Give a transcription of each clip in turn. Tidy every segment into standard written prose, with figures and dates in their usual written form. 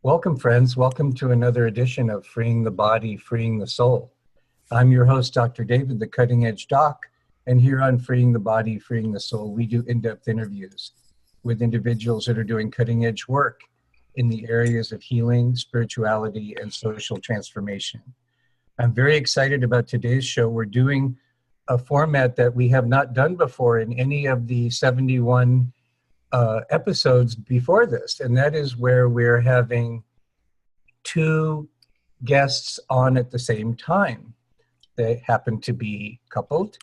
Welcome, friends. Welcome to another edition of Freeing the Body, Freeing the Soul. I'm your host, Dr. David, the Cutting Edge Doc, and here on Freeing the Body, Freeing the Soul, we do in-depth interviews with individuals that are doing cutting-edge work in the areas of healing, spirituality, and social transformation. I'm very excited about today's show. We're doing a format that we have not done before in any of the 71 episodes before this, and that is where we're having two guests on at the same time. They happen to be coupled,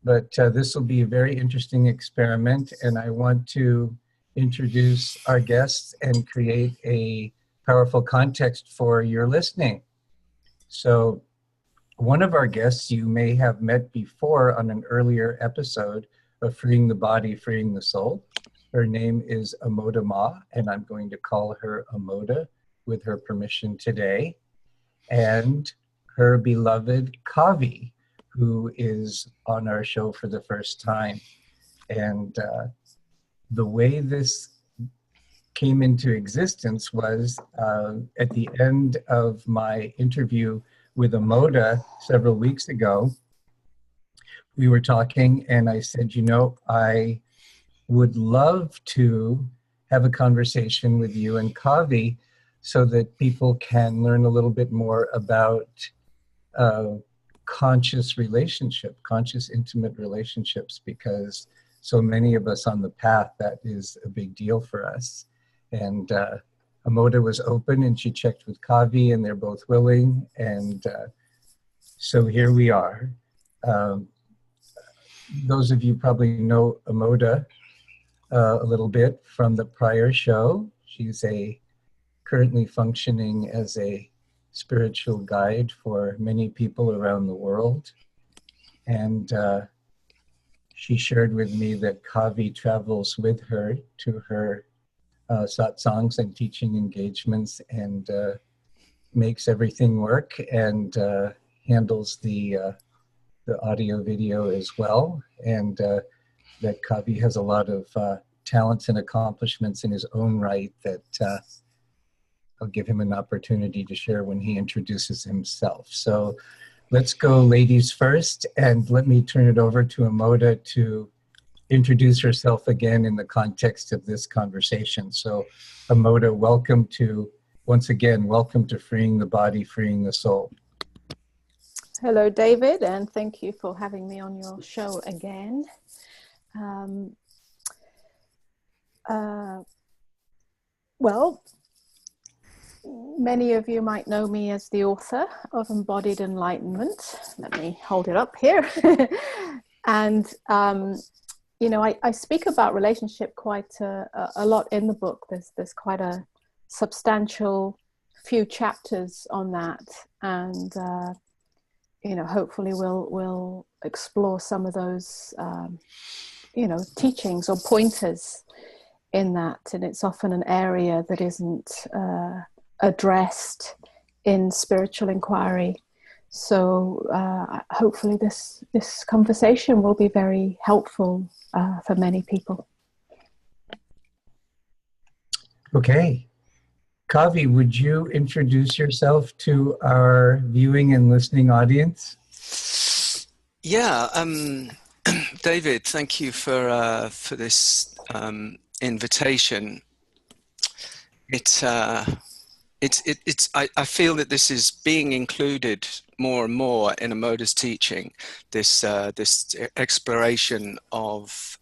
but this will be a very interesting experiment, and I want to introduce our guests and create a powerful context for your listening. So one of our guests you may have met before on an earlier episode of Freeing the Body, Freeing the Soul. Her name is Amoda Maa, and I'm going to call her Amoda with her permission today. And her beloved Kavi, who is on our show for the first time. And the way this came into existence was at the end of my interview with Amoda several weeks ago, we were talking and I said, you know, I would love to have a conversation with you and Kavi so that people can learn a little bit more about conscious relationship, conscious intimate relationships, because so many of us on the path, that is a big deal for us. And Amoda was open and she checked with Kavi and they're both willing. And so here we are. Those of you probably know Amoda a little bit from the prior show. She's currently functioning as a spiritual guide for many people around the world. And she shared with me that Kavi travels with her to her satsangs and teaching engagements and makes everything work and handles the audio video as well. And that Kavi has a lot of talents and accomplishments in his own right that I'll give him an opportunity to share when he introduces himself. So let's go ladies first, and let me turn it over to Amoda to introduce herself again in the context of this conversation. So Amoda, once again, welcome to Freeing the Body, Freeing the Soul. Hello, David, and thank you for having me on your show again. Well, many of you might know me as the author of Embodied Enlightenment. Let me hold it up here. And, you know, I speak about relationship quite a lot in the book. There's quite a substantial few chapters on that. And, you know, hopefully we'll explore some of those, you know, teachings or pointers in that. And it's often an area that isn't addressed in spiritual inquiry. So hopefully this conversation will be very helpful for many people. Okay. Kavi, would you introduce yourself to our viewing and listening audience? Yeah, David, thank you for this invitation. I feel that this is being included more and more in Amoda's teaching. This exploration of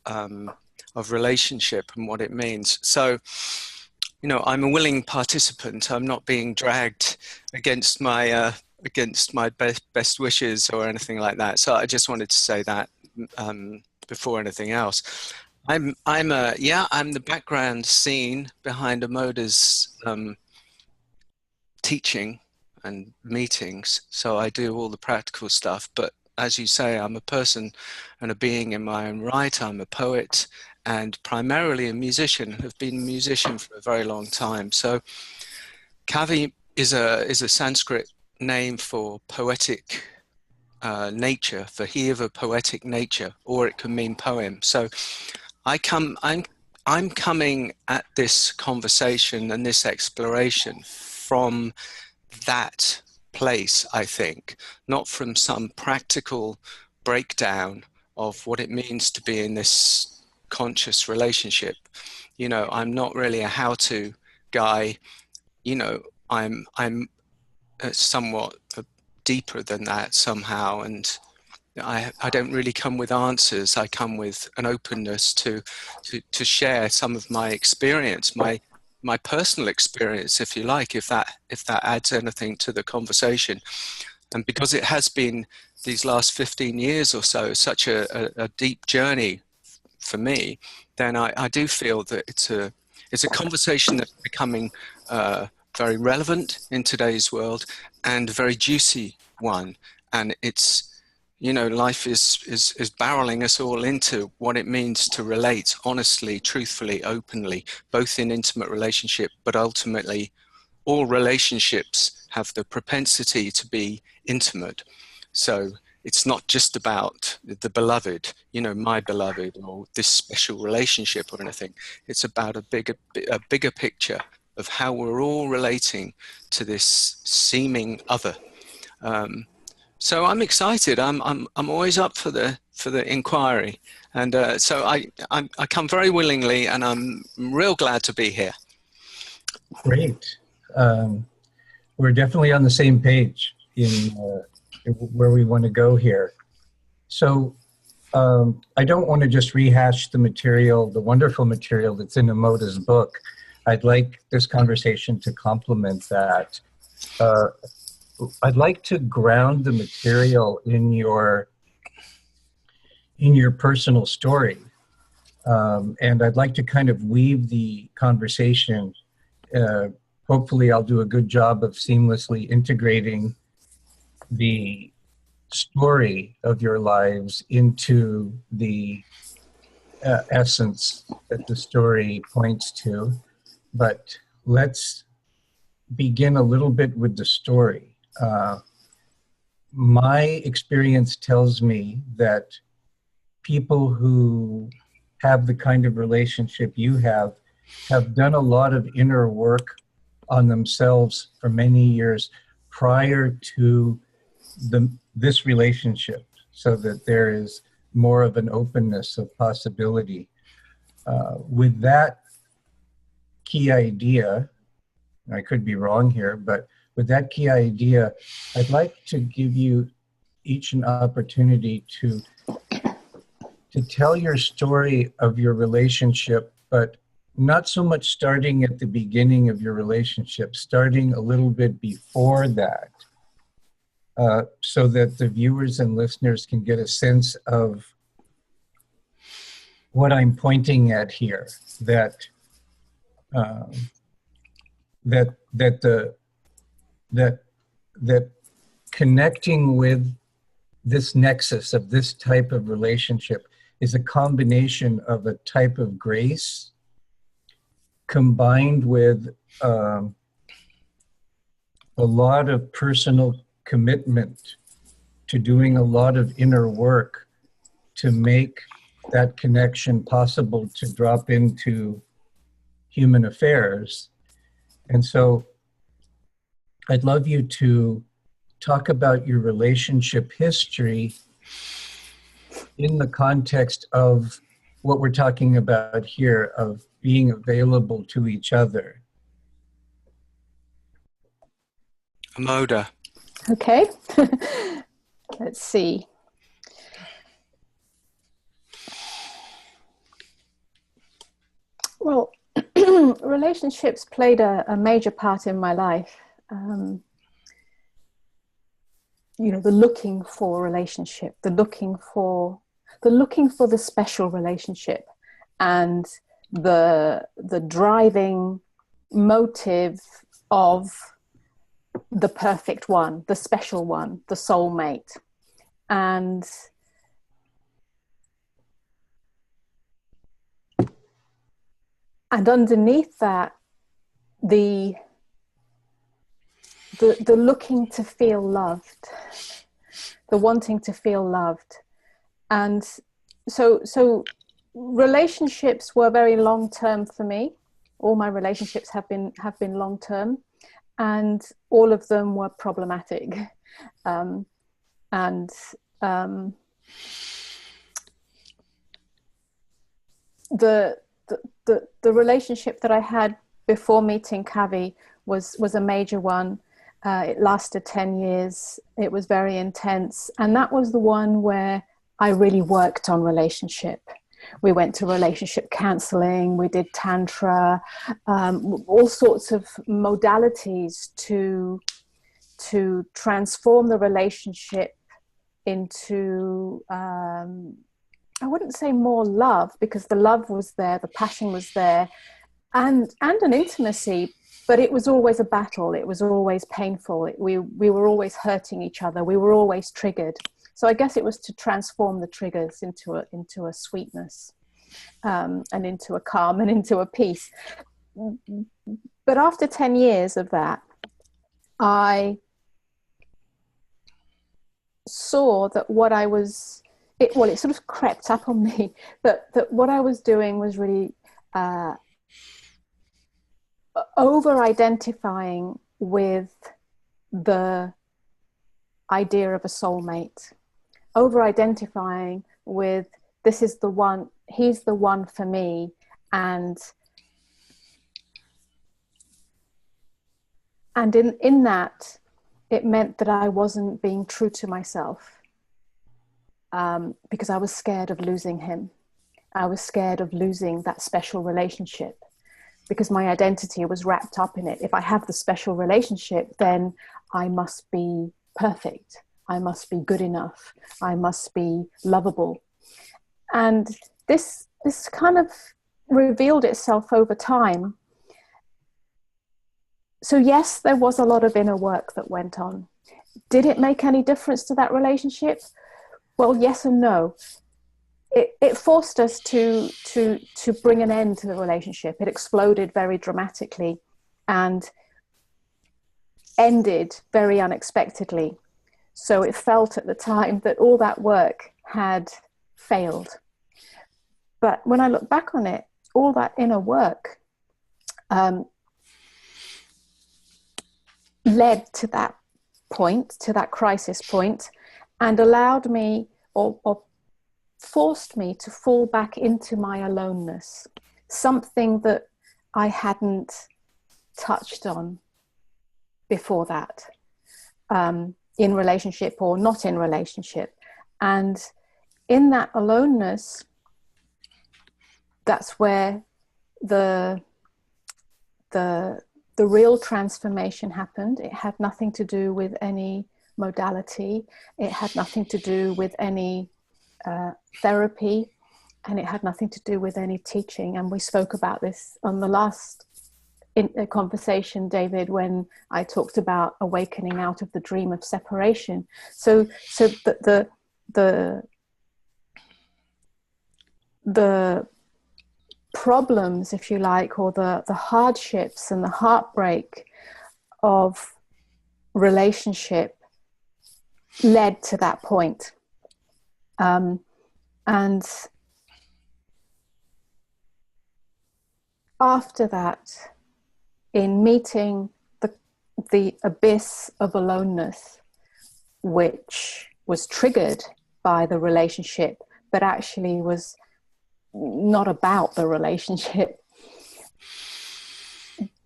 relationship and what it means. So, you know, I'm a willing participant. I'm not being dragged against my best wishes or anything like that. So I just wanted to say that before anything else. I'm the background scene behind Amoda's teaching and meetings. So I do all the practical stuff. But as you say, I'm a person and a being in my own right. I'm a poet and primarily a musician. I've been a musician for a very long time. So Kavi is a Sanskrit name for poetic nature, for he of a poetic nature, or it can mean poem. So I'm I'm coming at this conversation and this exploration from that place, I think, not from some practical breakdown of what it means to be in this conscious relationship. You know, I'm not really a how-to guy. You know, I'm somewhat deeper than that somehow, and I don't really come with answers. I come with an openness to share some of my experience, my personal experience, if you like, if that adds anything to the conversation. And because it has been these last 15 years or so such a deep journey for me, then I do feel that it's a conversation that's becoming very relevant in today's world, and a very juicy one. And it's, you know, life is barreling us all into what it means to relate honestly, truthfully, openly, both in intimate relationship, but ultimately all relationships have the propensity to be intimate. So it's not just about the beloved, you know, my beloved, or this special relationship or anything. It's about a bigger picture of how we're all relating to this seeming other. So I'm excited. I'm always up for the inquiry, and so I come very willingly, and I'm real glad to be here. Great. We're definitely on the same page in where we want to go here. So I don't want to just rehash the material, the wonderful material that's in Amoda's book. I'd like this conversation to complement that. I'd like to ground the material in your personal story. And I'd like to kind of weave the conversation. Hopefully I'll do a good job of seamlessly integrating the story of your lives into the essence that the story points to. But let's begin a little bit with the story. My experience tells me that people who have the kind of relationship you have done a lot of inner work on themselves for many years prior to this relationship, so that there is more of an openness of possibility. With that key idea, I could be wrong here, but with that key idea, I'd like to give you each an opportunity to tell your story of your relationship, but not so much starting at the beginning of your relationship, starting a little bit before that, so that the viewers and listeners can get a sense of what I'm pointing at here, that connecting with this nexus of this type of relationship is a combination of a type of grace combined with a lot of personal commitment to doing a lot of inner work to make that connection possible to drop into human affairs. And so I'd love you to talk about your relationship history in the context of what we're talking about here, of being available to each other. Amoda. Okay. Let's see. Well, relationships played a major part in my life. You know, the looking for relationship, the looking for the special relationship, and the driving motive of the perfect one, the special one, the soulmate. And underneath that, the looking to feel loved, the wanting to feel loved. And so relationships were very long-term for me. All my relationships have been long-term, and all of them were problematic. The relationship that I had before meeting Kavi was a major one. It lasted 10 years. It was very intense. And that was the one where I really worked on relationship. We went to relationship counseling, we did tantra, all sorts of modalities to transform the relationship into, I wouldn't say more love, because the love was there, the passion was there, and an intimacy, but it was always a battle. It was always painful. We were always hurting each other. We were always triggered. So I guess it was to transform the triggers into a sweetness, and into a calm and into a peace. But after 10 years of that, I saw that what I was, it sort of crept up on me, that what I was doing was really over-identifying with the idea of a soulmate, over-identifying with, this is the one, he's the one for me, and in that, it meant that I wasn't being true to myself, because I was scared of losing him. I was scared of losing that special relationship, because my identity was wrapped up in it. If I have the special relationship, then I must be perfect. I must be good enough. I must be lovable. And this kind of revealed itself over time. So yes, there was a lot of inner work that went on. Did it make any difference to that relationship? Well, yes and no. It forced us to bring an end to the relationship. It exploded very dramatically and ended very unexpectedly. So it felt at the time that all that work had failed. But when I look back on it, all that inner work led to that point, to that crisis point, and allowed me or forced me to fall back into my aloneness, something that I hadn't touched on before that, in relationship or not in relationship. And in that aloneness, that's where the real transformation happened. It had nothing to do with any modality. It had nothing to do with any therapy, and it had nothing to do with any teaching. And we spoke about this on the last conversation, David, when I talked about awakening out of the dream of separation. So the problems, if you like, or the hardships and the heartbreak of relationship led to that point. And after that, in meeting the abyss of aloneness, which was triggered by the relationship, but actually was not about the relationship,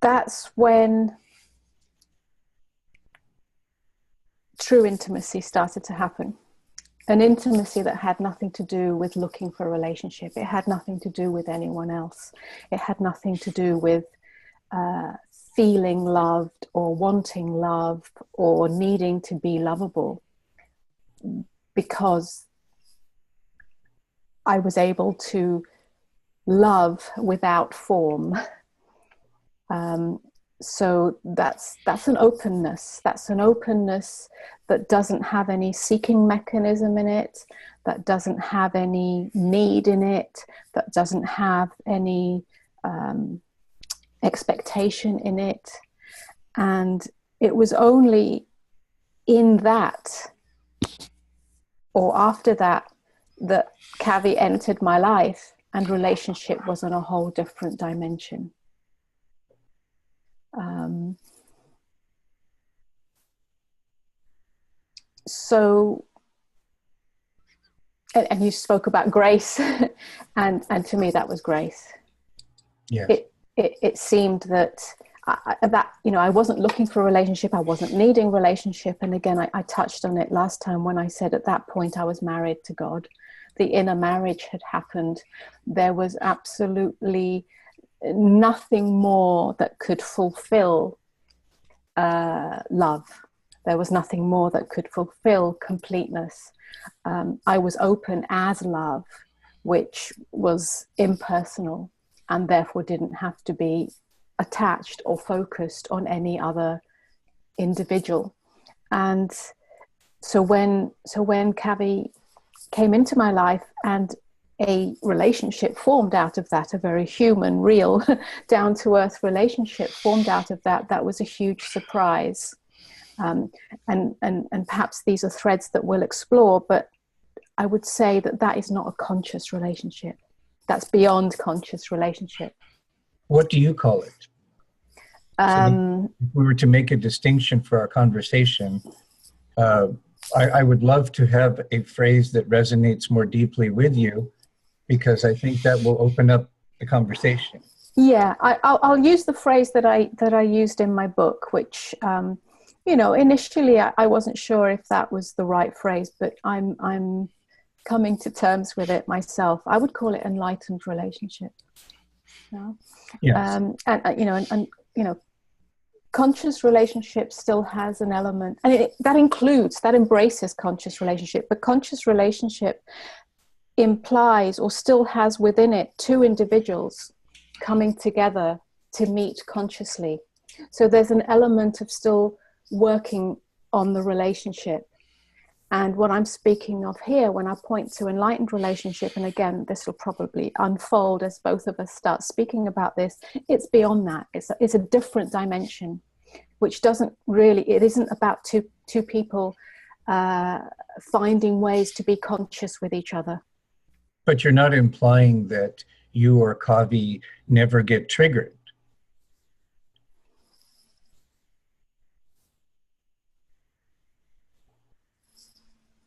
that's when true intimacy started to happen. An intimacy that had nothing to do with looking for a relationship. It had nothing to do with anyone else. It had nothing to do with feeling loved or wanting love or needing to be lovable, because I was able to love without form. So that's an openness. That's an openness that doesn't have any seeking mechanism in it, that doesn't have any need in it, that doesn't have any expectation in it. And it was only in that, or after that, that Kavi entered my life and relationship was on a whole different dimension. So, and you spoke about grace, and to me that was grace. Yes. It seemed that I wasn't looking for a relationship, I wasn't needing relationship, and again I touched on it last time when I said at that point I was married to God. The inner marriage had happened. There was absolutely nothing more that could fulfill love. There was nothing more that could fulfill completeness. I was open as love, which was impersonal and therefore didn't have to be attached or focused on any other individual. And so when Kavi came into my life and a relationship formed out of that, a very human, real, down-to-earth relationship formed out of that, that was a huge surprise. And perhaps these are threads that we'll explore, but I would say that is not a conscious relationship. That's beyond conscious relationship. What do you call it? So if we were to make a distinction for our conversation, I would love to have a phrase that resonates more deeply with you, because I think that will open up the conversation. Yeah, I'll use the phrase that I used in my book, which initially I wasn't sure if that was the right phrase, but I'm coming to terms with it myself. I would call it enlightened relationship. Yes. And conscious relationship still has an element, and that embraces conscious relationship, but conscious relationship implies or still has within it two individuals coming together to meet consciously. So there's an element of still working on the relationship. And what I'm speaking of here, when I point to enlightened relationship, and again, this will probably unfold as both of us start speaking about this, it's beyond that. It's a different dimension, which it isn't about two people finding ways to be conscious with each other. But you're not implying that you or Kavi never get triggered.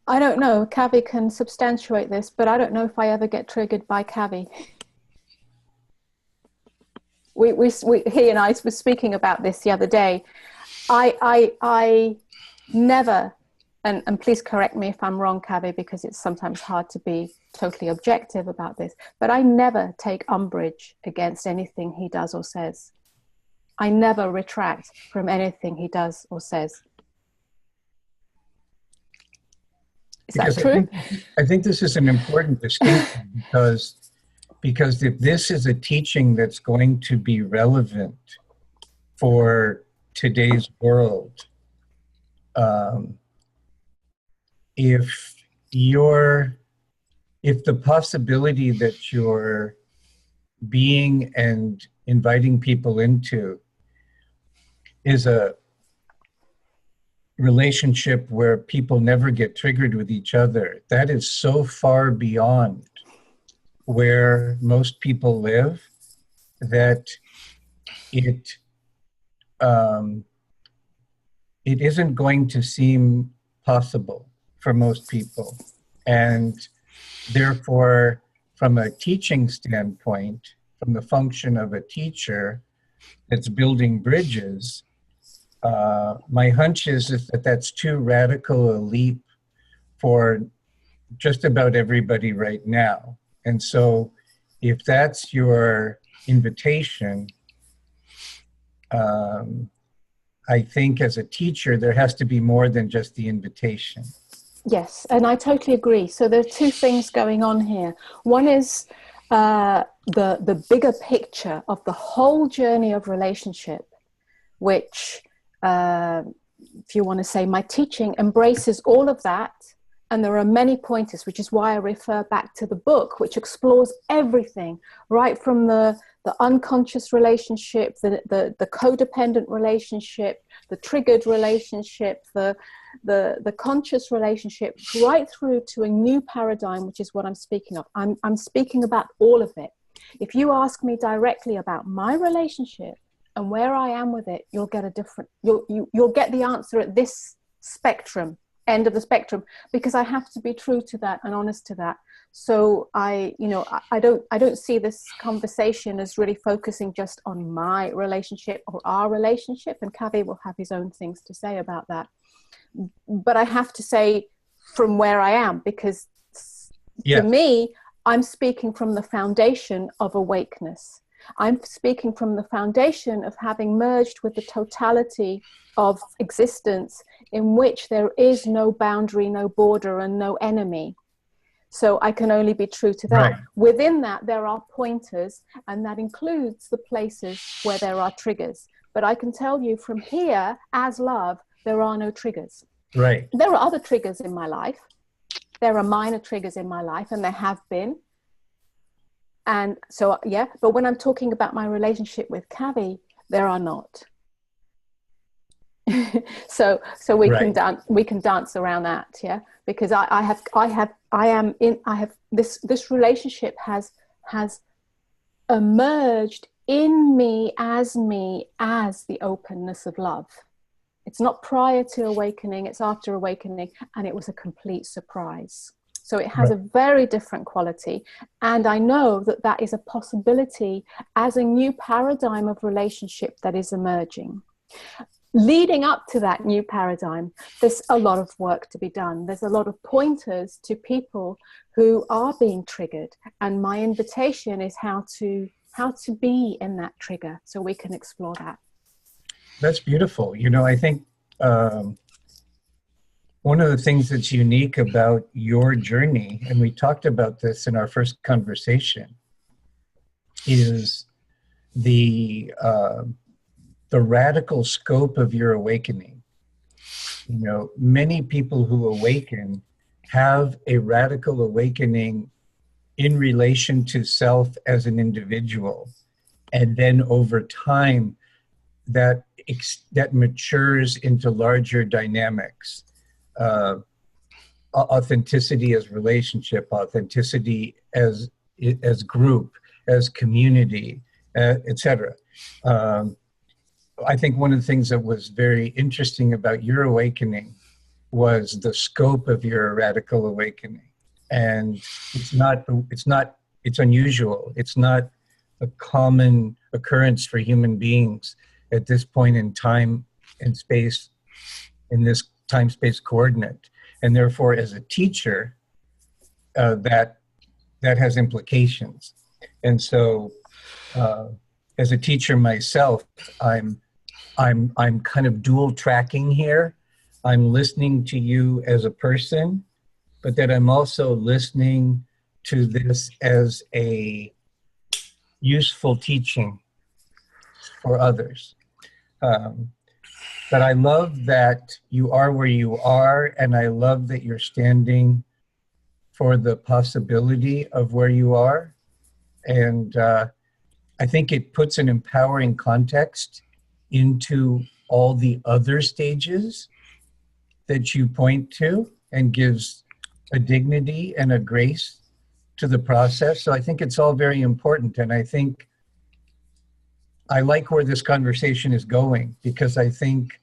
I don't know. Kavi can substantiate this, but I don't know if I ever get triggered by Kavi. He and I were speaking about this the other day. I never, and please correct me if I'm wrong, Kavi, because it's sometimes hard to be totally objective about this, but I never take umbrage against anything he does or says. I never retract from anything he does or says. Is that true? I think this is an important distinction because if this is a teaching that's going to be relevant for today's world, if the possibility that you're being and inviting people into is a relationship where people never get triggered with each other, that is so far beyond where most people live that it isn't going to seem possible for most people. And therefore, from a teaching standpoint, from the function of a teacher that's building bridges, my hunch is that that's too radical a leap for just about everybody right now. And so if that's your invitation, I think as a teacher, there has to be more than just the invitation. Yes, and I totally agree. So there are two things going on here. One is the bigger picture of the whole journey of relationship, which, if you want to say, my teaching embraces all of that. And there are many pointers, which is why I refer back to the book, which explores everything, right from the the unconscious relationship, the codependent relationship, the triggered relationship, the conscious relationship, right through to a new paradigm, which is what I'm speaking of. I'm speaking about all of it. If you ask me directly about my relationship and where I am with it, you'll get a different, you'll get the answer at this spectrum, end of the spectrum, because I have to be true to that and honest to that. So I don't see this conversation as really focusing just on my relationship or our relationship, and Kavi will have his own things to say about that. But I have to say from where I am, because for me, I'm speaking from the foundation of awakeness. I'm speaking from the foundation of having merged with the totality of existence, in which there is no boundary, no border, and no enemy. So I can only be true to that. Right. Within that, there are pointers, and that includes the places where there are triggers. But I can tell you from here, as love, there are no triggers. Right. There are other triggers in my life. There are minor triggers in my life, and there have been. And so, yeah, but when I'm talking about my relationship with Kavi, there are not. so we right. we can dance around that, yeah, because this relationship has emerged in me as the openness of love. It's not prior to awakening, it's after awakening, and it was a complete surprise. So it has right. a very different quality. And I know that that is a possibility as a new paradigm of relationship that is emerging. Leading up to that new paradigm, there's a lot of work to be done. There's a lot of pointers to people who are being triggered. And my invitation is how to be in that trigger, so we can explore that. That's beautiful. You know, I think one of the things that's unique about your journey, and we talked about this in our first conversation, is the radical scope of your awakening. You know, many people who awaken have a radical awakening in relation to self as an individual. And then over time, that matures into larger dynamics. Authenticity as relationship, authenticity as group, as community, etc. I think one of the things that was very interesting about your awakening was the scope of your radical awakening. And it's unusual. It's not a common occurrence for human beings at this point in time and space, in this time-space coordinate. And therefore, as a teacher, that has implications. And so, as a teacher myself, I'm kind of dual tracking here. I'm listening to you as a person, but that I'm also listening to this as a useful teaching for others. But I love that you are where you are, and I love that you're standing for the possibility of where you are. And I think it puts an empowering context into all the other stages that you point to, and gives a dignity and a grace to the process. So I think it's all very important. And I think I like where this conversation is going, because I think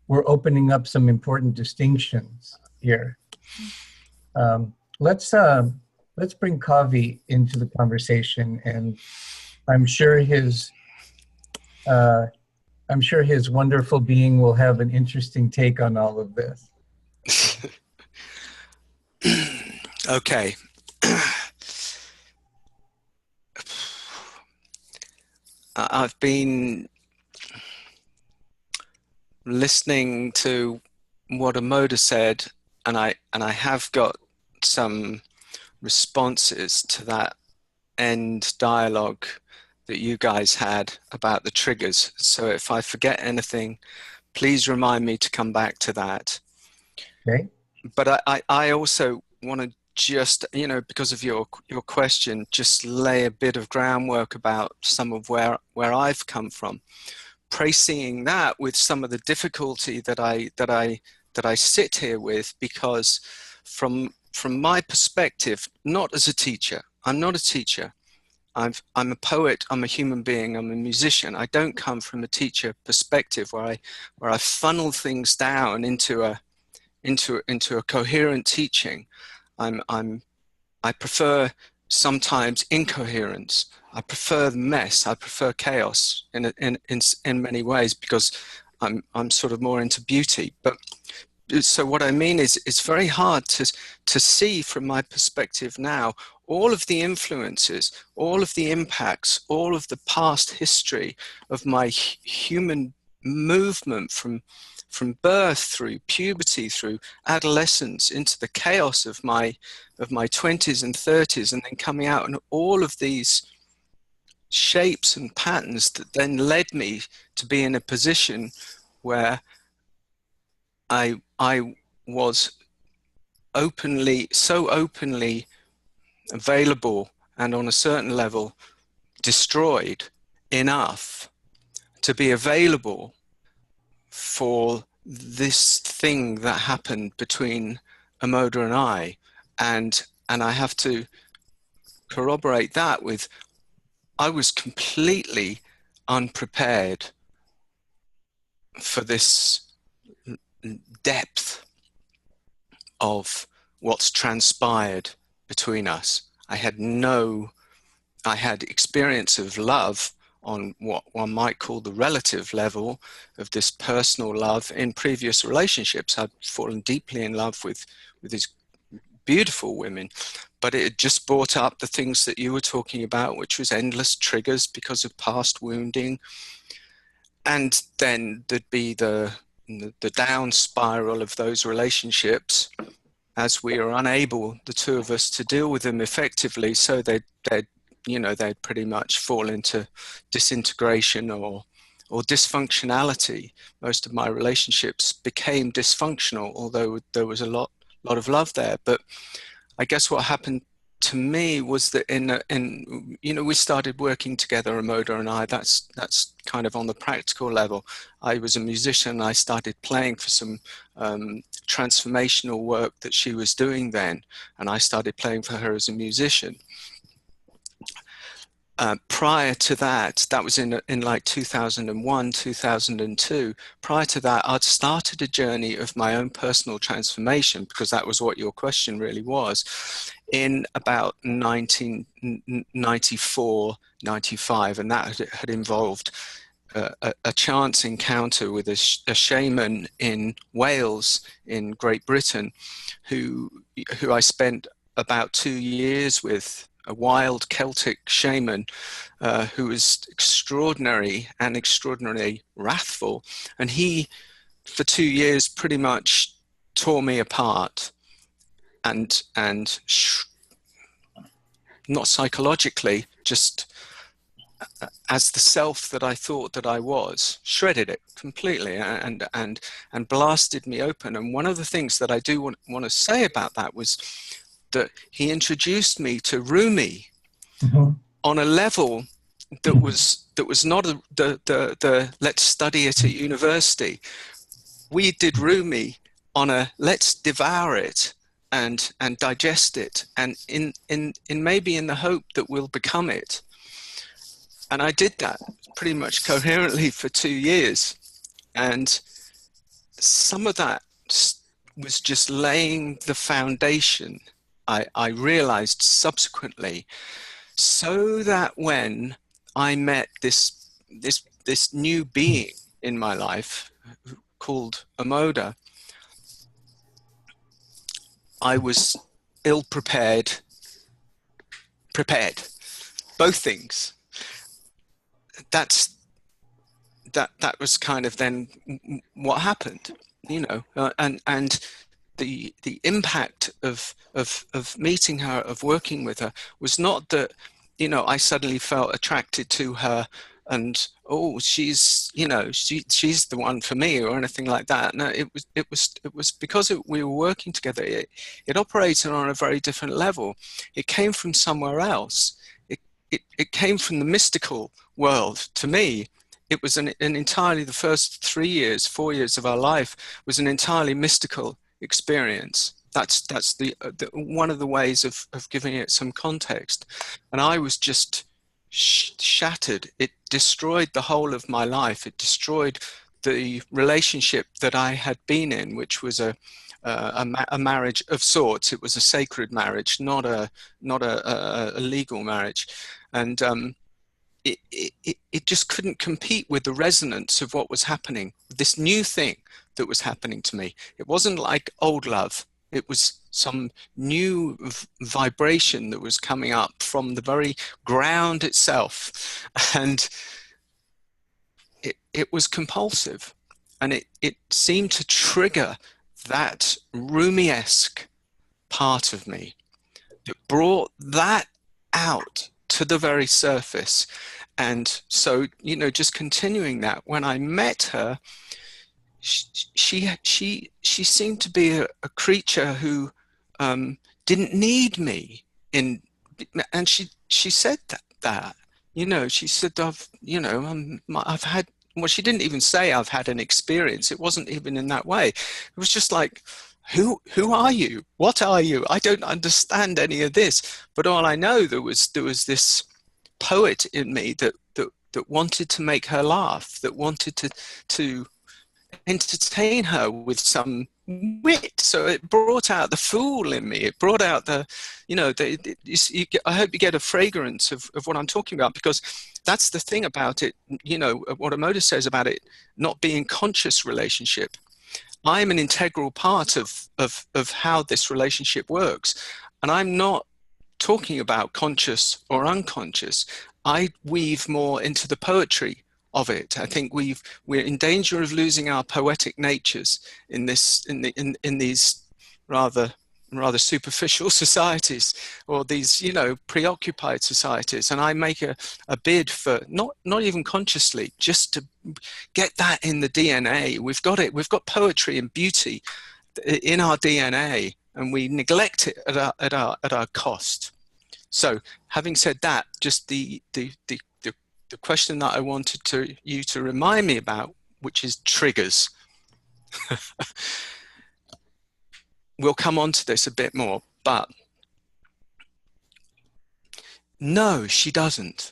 we're opening up some important distinctions here. Let's bring Kavi into the conversation, and I'm sure his wonderful being will have an interesting take on all of this. Okay. I've been listening to what Amoda said, and I have got some responses to that end dialogue that you guys had about the triggers. So if I forget anything, please remind me to come back to that. Okay. But I also want to just, because of your question, just lay a bit of groundwork about some of where I've come from, seeing that with some of the difficulty that I sit here with, because from my perspective, not as a teacher, I'm not a teacher. I'm a poet, I'm a human being, I'm a musician. I don't come from a teacher perspective where I funnel things down into a coherent teaching. I prefer sometimes incoherence. I prefer mess. I prefer chaos in many ways, because I'm sort of more into beauty. But so what I mean is, it's very hard to see from my perspective now all of the influences, all of the impacts, all of the past history of my human movement from birth through puberty, through adolescence, into the chaos of my 20s and 30s, and then coming out, and all of these shapes and patterns that then led me to be in a position where I was so openly available, and on a certain level destroyed enough to be available for this thing that happened between Amoda and I. And I have to corroborate that with, I was completely unprepared for this depth of what's transpired between us. I had experience of love on what one might call the relative level of this personal love in previous relationships. I'd fallen deeply in love with these beautiful women, but it had just brought up the things that you were talking about, which was endless triggers because of past wounding. And then there'd be the down spiral of those relationships, as we are unable, the two of us, to deal with them effectively. So they'd pretty much fall into disintegration or dysfunctionality. Most of my relationships became dysfunctional, although there was a lot of love there. But I guess what happened to me was that we started working together, Amoda and I. That's kind of on the practical level. I was a musician. I started playing for some transformational work that she was doing then, and I started playing for her as a musician. Prior to that was in like 2001, 2002. Prior to that, I'd started a journey of my own personal transformation, because that was what your question really was, in about 1994, 95, and that had involved a chance encounter with a shaman in Wales, in Great Britain, who I spent about 2 years with. A wild Celtic shaman who was extraordinary and extraordinarily wrathful. And he, for 2 years, pretty much tore me apart, and not psychologically, just as the self that I thought that I was, shredded it completely and blasted me open. And one of the things that I do want to say about that was that he introduced me to Rumi on a level that was not the let's study it at university. We did Rumi on a let's devour it and digest it, and in maybe in the hope that we'll become it. And I did that pretty much coherently for 2 years, and some of that was just laying the foundation, I realized subsequently, so that when I met this new being in my life called Amoda, I was prepared, both things. That was kind of then what happened, and the impact of meeting her, of working with her, was not that I suddenly felt attracted to her and oh, she's, you know, she's the one for me or anything like that. No, it was because we were working together. It operated on a very different level. It came from somewhere else. It came from the mystical world. To me, it was an entirely, the first 3 years, 4 years of our life was an entirely mystical experience. That's the one of the ways of giving it some context. And I was just shattered. It destroyed the whole of my life. It destroyed the relationship that I had been in, which was a marriage of sorts. It was a sacred marriage, not a legal marriage, and it just couldn't compete with the resonance of what was happening. This new thing that was happening to me. It wasn't like old love. It was some new vibration that was coming up from the very ground itself, and it was compulsive, and it seemed to trigger that Rumi-esque part of me that brought that out to the very surface. And so, you know, just continuing that, when I met her, she seemed to be a creature who didn't need me and she said that, you know, she said, I've had, well, she didn't even say I've had an experience. It wasn't even in that way. It was just like, who are you? What are you? I don't understand any of this. But all I know, there was this poet in me that wanted to make her laugh, that wanted to entertain her with some wit. So it brought out the fool in me. It brought out the, you know, I hope you get a fragrance of what I'm talking about, because that's the thing about it, you know, what Amoda says about it not being conscious relationship. I'm an integral part of how this relationship works. And I'm not talking about conscious or unconscious. I weave more into the poetry of it. I think we're in danger of losing our poetic natures in these rather superficial societies, or these, you know, preoccupied societies. And I make a bid for not even consciously, just to get that in the DNA. We've got it. We've got poetry and beauty in our DNA, and we neglect it at our cost. So, having said that, just the question that I wanted you to remind me about, which is triggers. We'll come on to this a bit more, but no, she doesn't.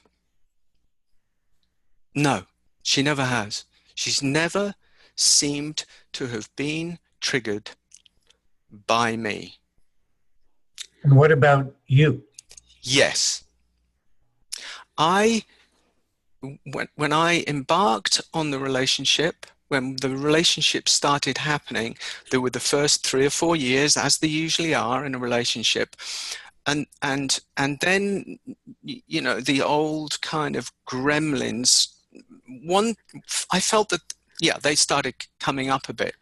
No, she never has. She's never seemed to have been triggered by me. And what about you? Yes. When I embarked on the relationship, when the relationship started happening, there were the first 3 or 4 years, as they usually are in a relationship. And then, you know, the old kind of gremlins, I felt that, yeah, they started coming up a bit.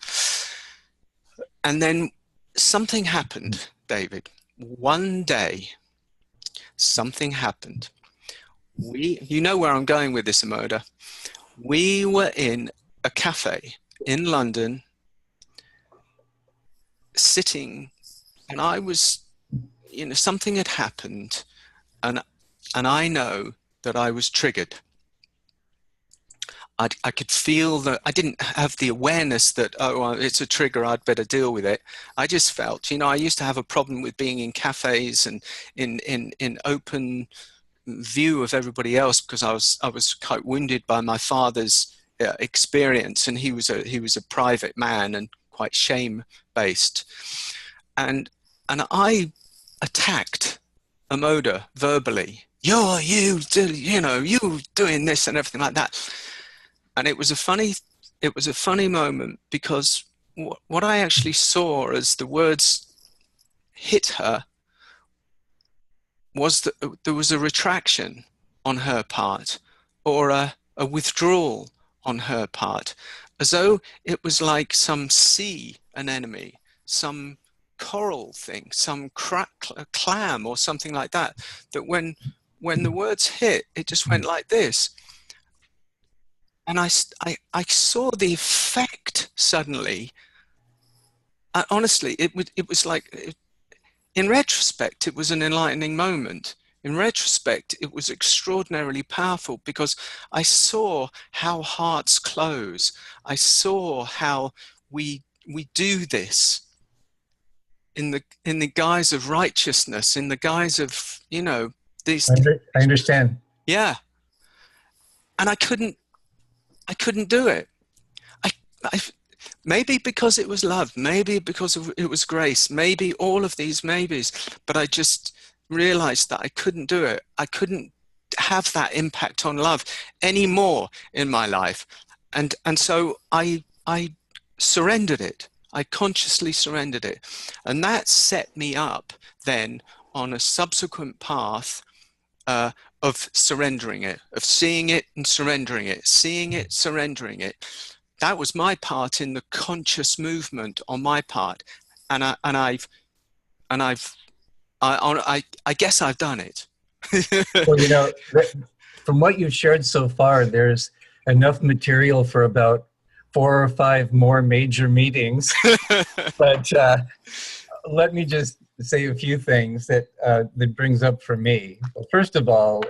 And then something happened, David. One day, something happened. You know where I'm going with this, Amoda. We were in a cafe in London, sitting, and I was, you know, something had happened, and I know that I was triggered. I could feel that. I didn't have the awareness that, oh, well, it's a trigger, I'd better deal with it. I just felt, you know, I used to have a problem with being in cafes and in open view of everybody else, because I was quite wounded by my father's experience, and he was a private man and quite shame based, and I attacked Amoda verbally. You doing this and everything like that. And it was a funny moment, because what I actually saw as the words hit her was that there was a retraction on her part, or a withdrawal on her part, as though it was like some sea anemone, some coral thing, some clam or something like that, that when the words hit, it just went like this. And I saw the effect suddenly. Honestly, it was like, in retrospect, it was an enlightening moment. In retrospect, it was extraordinarily powerful because I saw how hearts close. I saw how we do this in the guise of righteousness, in the guise of, you know, these. I understand. Yeah. And I couldn't do it. I maybe because it was love, maybe because it was grace, maybe all of these maybes, but I just realized that I couldn't do it. I couldn't have that impact on love anymore in my life. And so I surrendered it. I consciously surrendered it. And that set me up then on a subsequent path of surrendering it, of seeing it and surrendering it, seeing it, surrendering it. That was my part in the conscious movement on my part, and I guess I've done it. Well, you know, from what you've shared so far, there's enough material for about 4 or 5 more major meetings. But let me just say a few things that brings up for me. Well, first of all,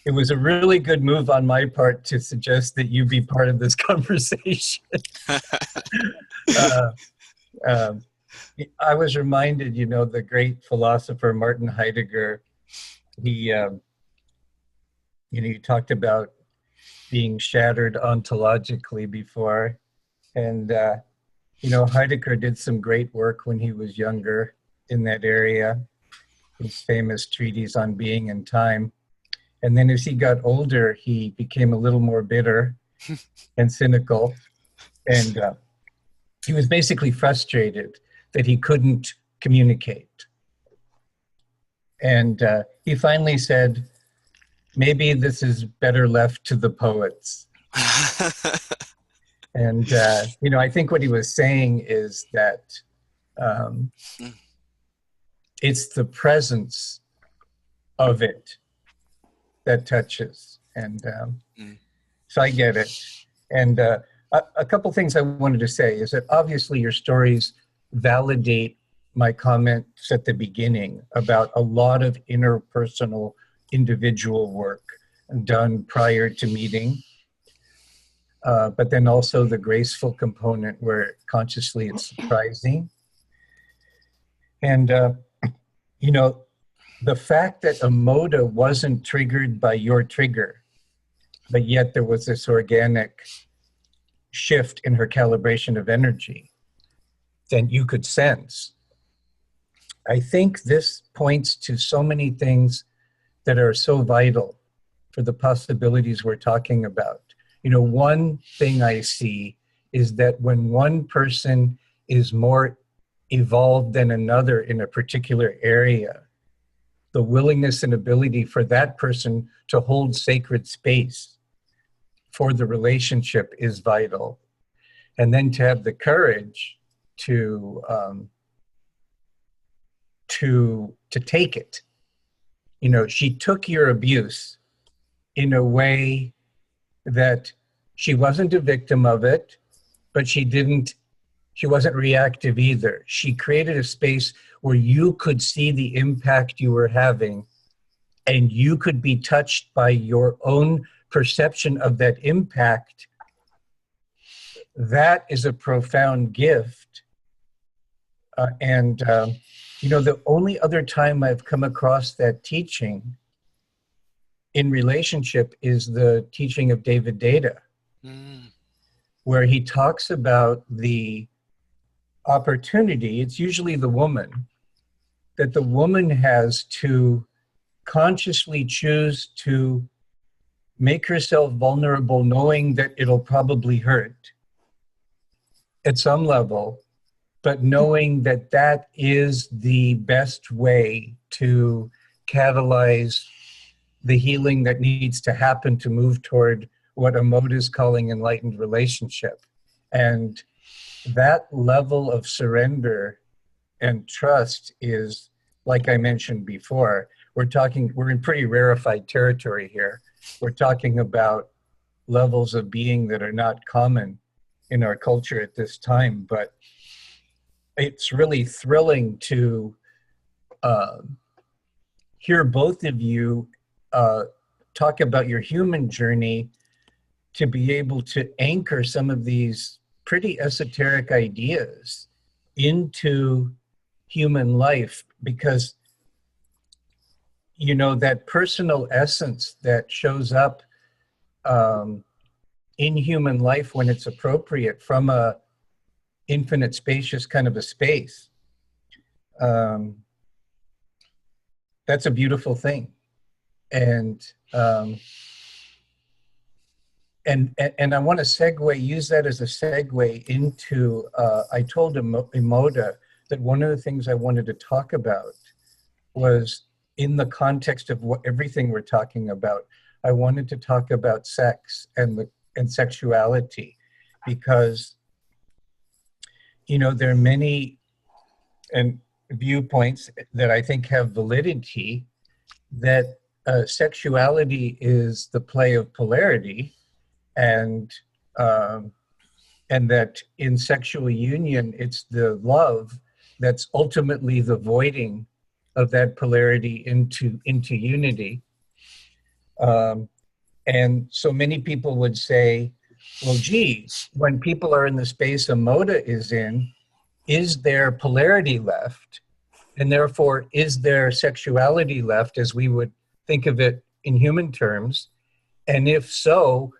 it was a really good move on my part to suggest that you be part of this conversation. I was reminded, you know, the great philosopher Martin Heidegger, he talked about being shattered ontologically before. And, Heidegger did some great work when he was younger in that area, his famous treatise on being and time. And then as he got older, he became a little more bitter and cynical. And he was basically frustrated that he couldn't communicate. And he finally said, maybe this is better left to the poets. And, I think what he was saying is that it's the presence of it that touches. And so I get it. And a couple things I wanted to say is that obviously your stories validate my comments at the beginning about a lot of interpersonal individual work done prior to meeting. But then also the graceful component where consciously it's surprising. And, the fact that Amoda wasn't triggered by your trigger, but yet there was this organic shift in her calibration of energy that you could sense. I think this points to so many things that are so vital for the possibilities we're talking about. One thing I see is that when one person is more evolved than another in a particular area, the willingness and ability for that person to hold sacred space for the relationship is vital. And then to have the courage to take it. She took your abuse in a way that she wasn't a victim of it, but she wasn't reactive either. She created a space where you could see the impact you were having, and you could be touched by your own perception of that impact. That is a profound gift. The only other time I've come across that teaching in relationship is the teaching of David Data, where he talks about the opportunity, it's usually the woman, that the woman has to consciously choose to make herself vulnerable, knowing that it'll probably hurt at some level, but knowing that that is the best way to catalyze the healing that needs to happen to move toward what Amoda is calling enlightened relationship. And that level of surrender and trust is, like I mentioned before, we're in pretty rarefied territory here. We're talking about levels of being that are not common in our culture at this time. But it's really thrilling to hear both of you talk about your human journey, to be able to anchor some of these pretty esoteric ideas into human life, because you know that personal essence that shows up in human life when it's appropriate from a infinite spacious kind of a space, that's a beautiful thing. And I want to use that as a segue into, I told Amoda that one of the things I wanted to talk about was, in the context of everything we're talking about, I wanted to talk about sex and sexuality, because, you know, there are many viewpoints that I think have validity, that sexuality is the play of polarity, and that in sexual union, it's the love that's ultimately the voiding of that polarity into unity. And so many people would say, well, geez, when people are in the space Amoda is in, is there polarity left? And therefore, is there sexuality left as we would think of it in human terms? And if so,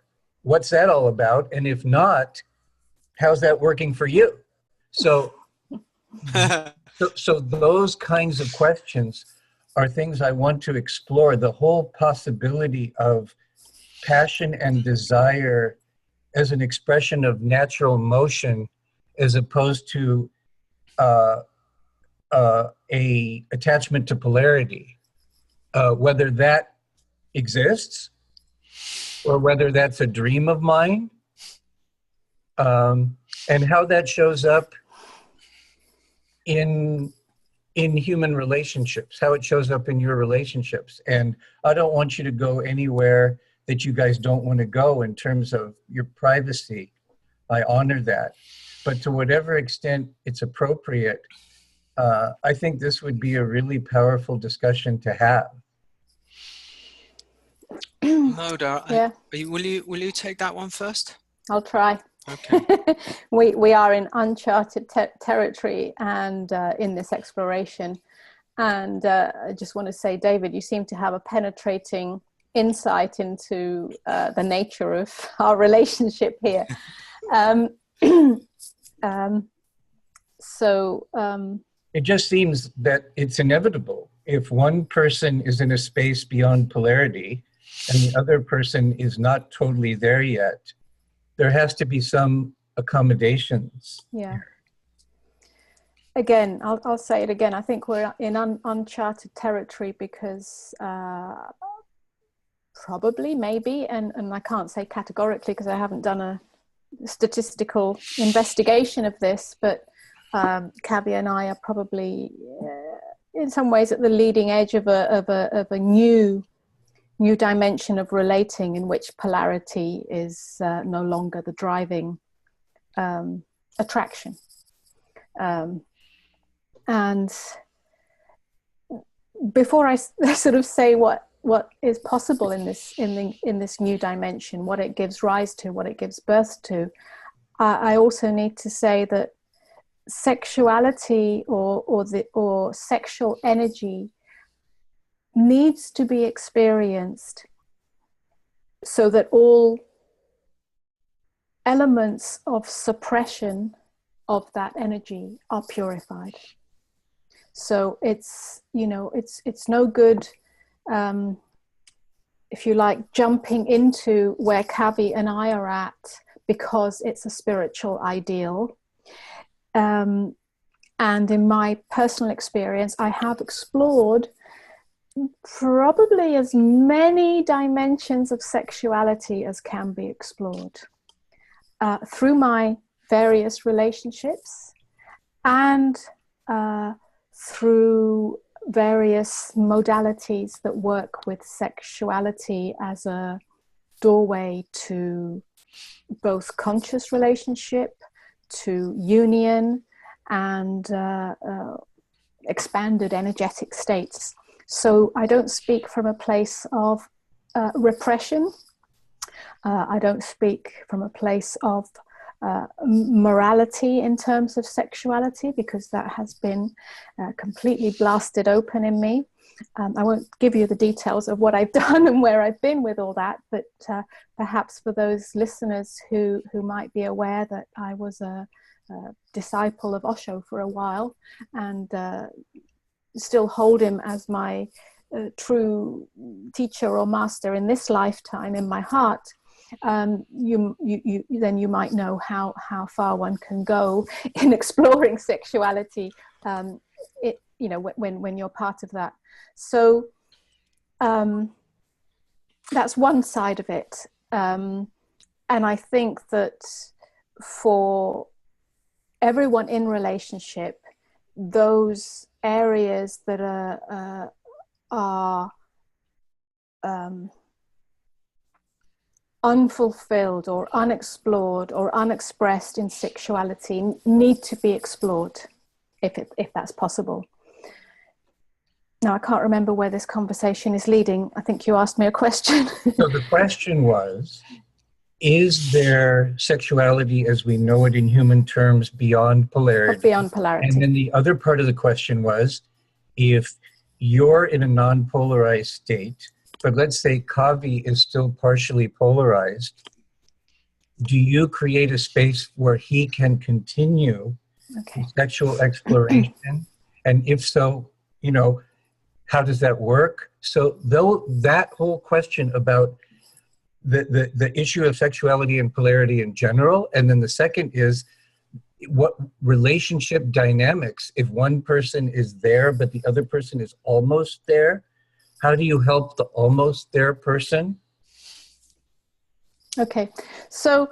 what's that all about? And if not, how's that working for you? So those kinds of questions are things I want to explore, the whole possibility of passion and desire as an expression of natural motion, as opposed to a attachment to polarity, whether that exists or whether that's a dream of mine, and how that shows up in human relationships, how it shows up in your relationships. And I don't want you to go anywhere that you guys don't want to go in terms of your privacy. I honor that. But to whatever extent it's appropriate, I think this would be a really powerful discussion to have. Moda, Yeah. Will you take that one first? I'll try. Okay. we are in uncharted territory, and in this exploration. And I just want to say, David, you seem to have a penetrating insight into the nature of our relationship here. It just seems that it's inevitable. If one person is in a space beyond polarity and the other person is not totally there yet, there has to be some accommodations. Yeah. Again, I'll say it again. I think we're in uncharted territory because probably, maybe, and I can't say categorically because I haven't done a statistical investigation of this, but Kavi and I are probably in some ways at the leading edge of a new dimension of relating, in which polarity is no longer the driving attraction. And before I sort of say what is possible in this new dimension, what it gives rise to, what it gives birth to, I also need to say that sexuality or sexual energy needs to be experienced so that all elements of suppression of that energy are purified. So it's no good, if you like, jumping into where Kavi and I are at because it's a spiritual ideal. And in my personal experience, I have explored probably as many dimensions of sexuality as can be explored through my various relationships and through various modalities that work with sexuality as a doorway to both conscious relationship, to union, and expanded energetic states. So I don't speak from a place of repression. I don't speak from a place of morality in terms of sexuality, because that has been completely blasted open in me. I won't give you the details of what I've done and where I've been with all that, but perhaps for those listeners who might be aware that I was a disciple of Osho for a while, and still hold him as my true teacher or master in this lifetime in my heart. You might know how far one can go in exploring sexuality. When you're part of that. So that's one side of it, and I think that for everyone in relationship, those areas that are unfulfilled or unexplored or unexpressed in sexuality need to be explored, if that's possible. Now, I can't remember where this conversation is leading. I think you asked me a question. So the question was, is there sexuality as we know it in human terms beyond polarity? Beyond polarity. And then the other part of the question was, if you're in a non-polarized state, but let's say Kavi is still partially polarized, do you create a space where he can continue sexual exploration? And if so, how does that work? So though that whole question about the issue of sexuality and polarity in general, and then the second is what relationship dynamics, if one person is there but the other person is almost there, how do you help the almost there person? Okay, so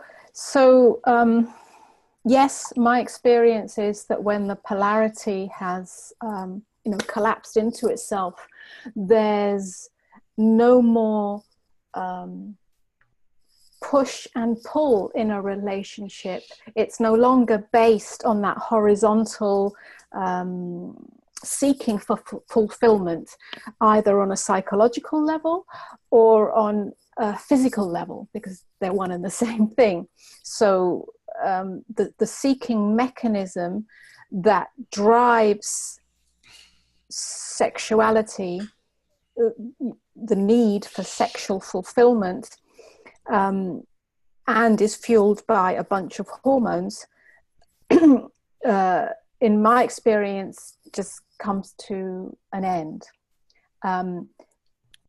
yes, my experience is that when the polarity has collapsed into itself, there's no more push and pull in a relationship. It's no longer based on that horizontal seeking for fulfillment, either on a psychological level or on a physical level, because they're one and the same thing. So the seeking mechanism that drives sexuality, the need for sexual fulfillment, and is fueled by a bunch of hormones, in my experience, just comes to an end.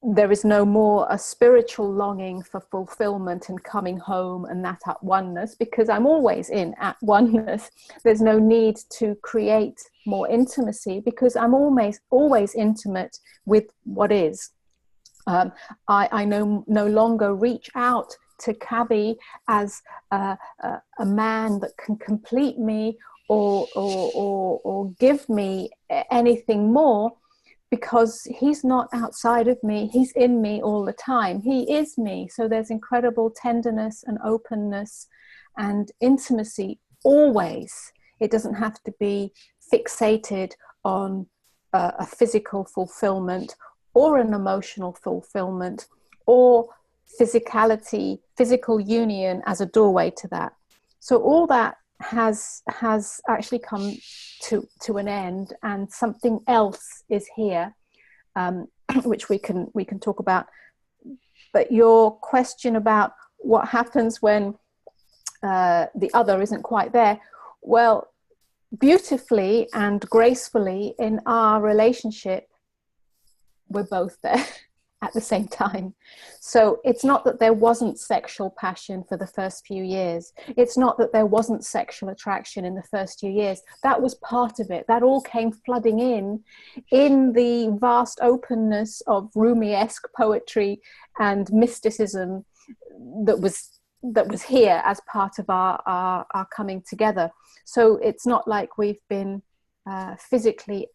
There is no more a spiritual longing for fulfillment and coming home and that at oneness, because I'm always in at oneness. There's no need to create more intimacy, because I'm always intimate with what is. I no longer reach out to Kavi as a man that can complete me or give me anything more, because he's not outside of me, he's in me all the time. He is me. So there's incredible tenderness and openness and intimacy always. It doesn't have to be fixated on a physical fulfillment or an emotional fulfillment or physical union as a doorway to that. So all that has actually come to an end, and something else is here, which we can talk about. But your question about what happens when the other isn't quite there, well, beautifully and gracefully in our relationship, we're both there at the same time. So it's not that there wasn't sexual passion for the first few years. It's not that there wasn't sexual attraction in the first few years. That was part of it. That all came flooding in the vast openness of Rumi-esque poetry and mysticism that was here as part of our coming together. So it's not like we've been physically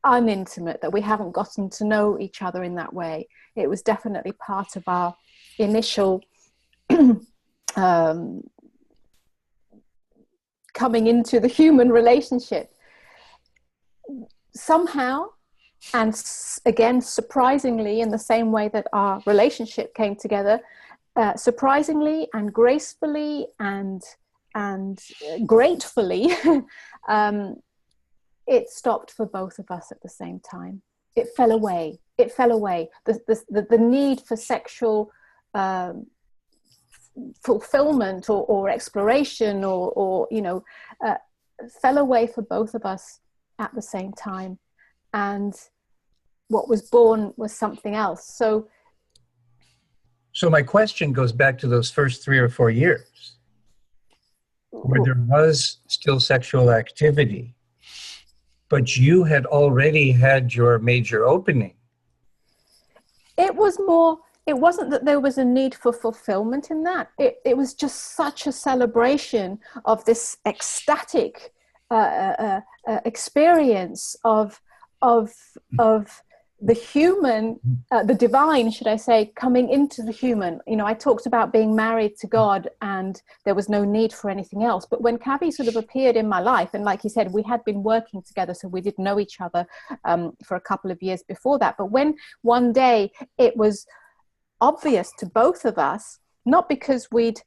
unintimate, that we haven't gotten to know each other in that way. It was definitely part of our initial coming into the human relationship. Somehow, and again, surprisingly, in the same way that our relationship came together, surprisingly and gracefully and gratefully, it stopped for both of us at the same time. It fell away. It fell away. The need for sexual fulfillment or exploration or fell away for both of us at the same time. And what was born was something else. So my question goes back to those first 3 or 4 years where there was still sexual activity, but you had already had your major opening. It wasn't that there was a need for fulfillment in that. It was just such a celebration of this ecstatic experience of the human, the divine, should I say, coming into the human. I talked about being married to God and there was no need for anything else. But when Kavi sort of appeared in my life, and like you said, we had been working together, so we did know each other for a couple of years before that. But when one day it was obvious to both of us, not because we'd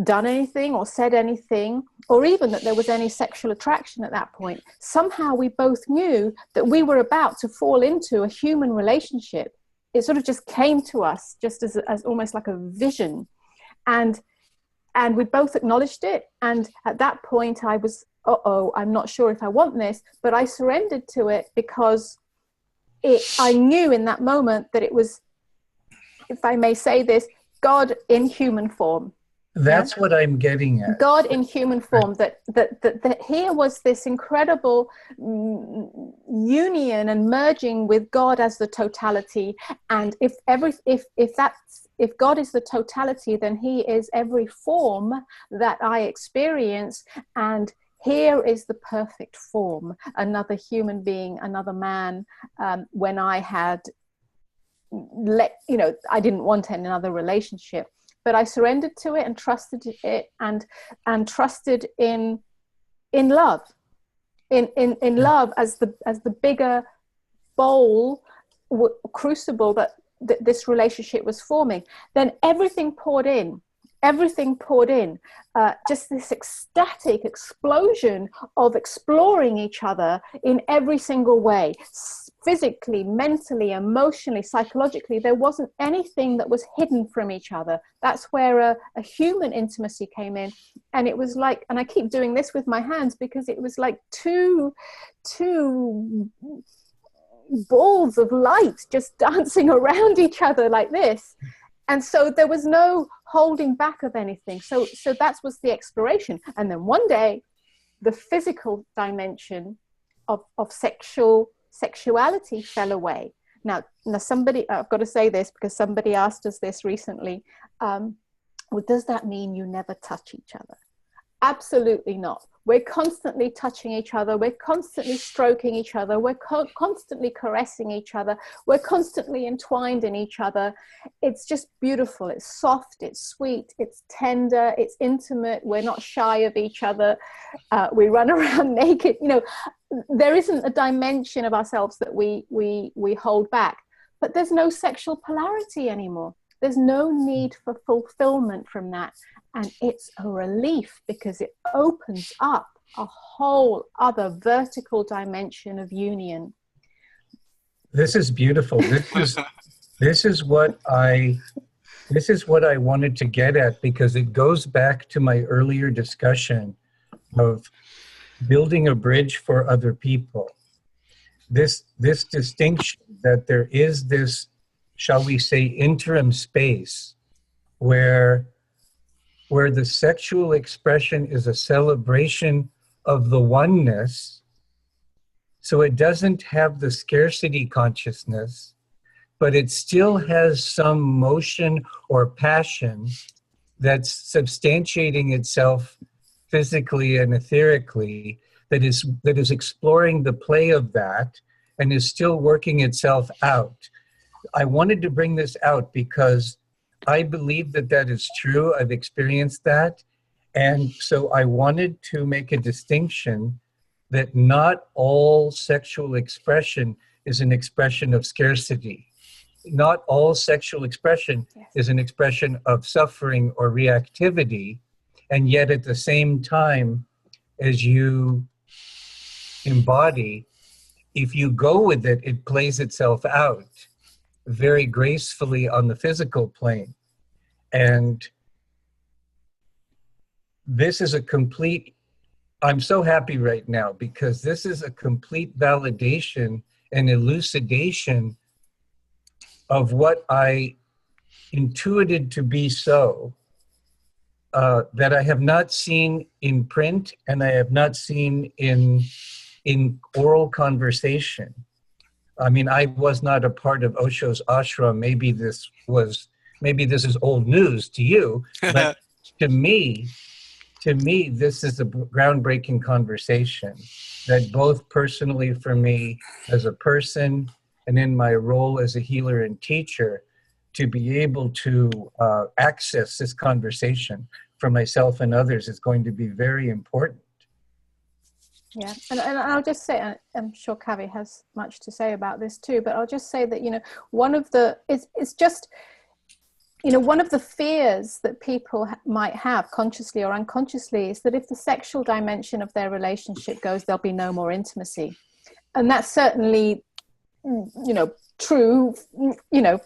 done anything or said anything, or even that there was any sexual attraction at that point, somehow we both knew that we were about to fall into a human relationship. It sort of just came to us just as almost like a vision, and we both acknowledged it. And at that point I was, I'm not sure if I want this, but I surrendered to it because I knew in that moment that it was, if I may say this, God in human form. That's what I'm getting at. God in human form, that here was this incredible union and merging with God as the totality. And if God is the totality, then he is every form that I experience. And here is the perfect form, another human being, another man, when I had I didn't want another relationship. But I surrendered to it and trusted it and trusted in love, in love as the bigger bowl, crucible that this relationship was forming. Then everything poured in, just this ecstatic explosion of exploring each other in every single way. Physically, mentally, emotionally, psychologically, there wasn't anything that was hidden from each other. That's where a human intimacy came in. And it was like, and I keep doing this with my hands because it was like two balls of light just dancing around each other like this. And so there was no holding back of anything. So that was the exploration. And then one day, the physical dimension of sexuality fell away. Now somebody, I've got to say this because somebody asked us this recently. Well, does that mean you never touch each other? Absolutely not. We're constantly touching each other. We're constantly stroking each other. We're constantly caressing each other. We're constantly entwined in each other. It's just beautiful. It's soft. It's sweet. It's tender. It's intimate. We're not shy of each other. We run around naked. There isn't a dimension of ourselves that we hold back. But there's no sexual polarity anymore. There's no need for fulfillment from that. And it's a relief because it opens up a whole other vertical dimension of union. This is beautiful. This is what I wanted to get at, because it goes back to my earlier discussion of building a bridge for other people. This distinction that there is this, shall we say, interim space where the sexual expression is a celebration of the oneness, so it doesn't have the scarcity consciousness, but it still has some motion or passion that's substantiating itself physically and etherically, that is exploring the play of that and is still working itself out. I wanted to bring this out because I believe that that is true. I've experienced that. And so I wanted to make a distinction that not all sexual expression is an expression of scarcity. Not all sexual expression is an expression of suffering or reactivity. And yet at the same time, as you embody, if you go with it, it plays itself out very gracefully on the physical plane. And this is a complete, I'm so happy right now because this is a complete validation and elucidation of what I intuited to be so, that I have not seen in print and I have not seen in oral conversation. I mean, I was not a part of Osho's ashram. Maybe this is old news to you, but to me, this is a groundbreaking conversation that both personally for me as a person and in my role as a healer and teacher, to be able to access this conversation for myself and others is going to be very important. Yeah, and I'll just say, I'm sure Kavi has much to say about this too, but I'll just say that, one of the fears that people might have consciously or unconsciously is that if the sexual dimension of their relationship goes, there'll be no more intimacy. And that's certainly, true,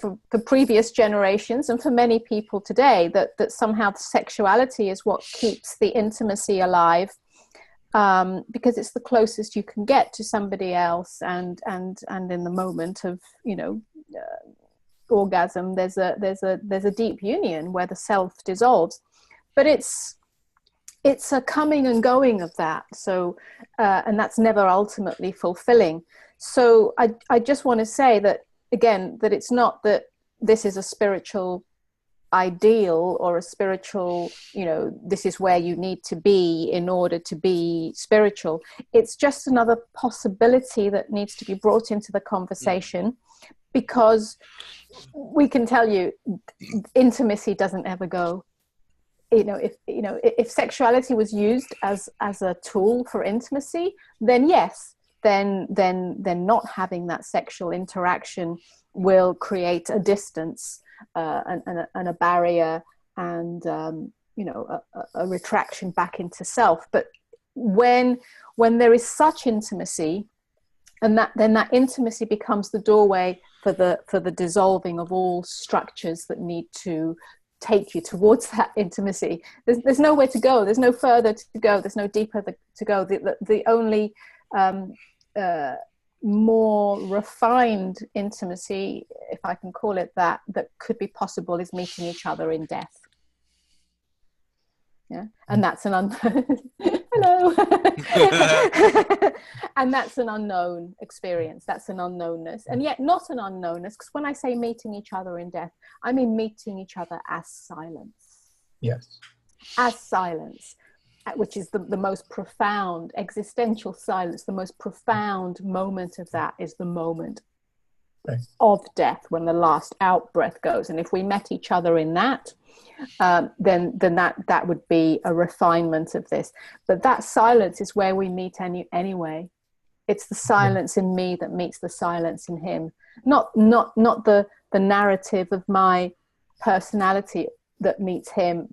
for previous generations and for many people today, that somehow sexuality is what keeps the intimacy alive. Because it's the closest you can get to somebody else, and in the moment of orgasm, there's a deep union where the self dissolves, but it's a coming and going of that. So and that's never ultimately fulfilling. So I just want to say that again, that it's not that this is a spiritual ideal or a spiritual, this is where you need to be in order to be spiritual. It's just another possibility that needs to be brought into the conversation, because we can tell you intimacy doesn't ever go. If sexuality was used as a tool for intimacy, then yes, then not having that sexual interaction will create a distance, and a barrier, and a retraction back into self. But when there is such intimacy, and then that intimacy becomes the doorway for the dissolving of all structures that need to take you towards that intimacy. There's nowhere to go. There's no further to go. There's no deeper to go. The only more refined intimacy, if I can call it that could be possible, is meeting each other in death. Yeah, and that's an hello, and that's an unknown experience. That's an unknownness, and yet not an unknownness. Because when I say meeting each other in death, I mean meeting each other as silence. Yes, as silence. Which is the most profound existential silence. The most profound moment of that is the moment of death, when the last out breath goes. And if we met each other in that, then that would be a refinement of this. But that silence is where we meet anyway. It's the silence in me that meets the silence in him. Not the narrative of my personality that meets him,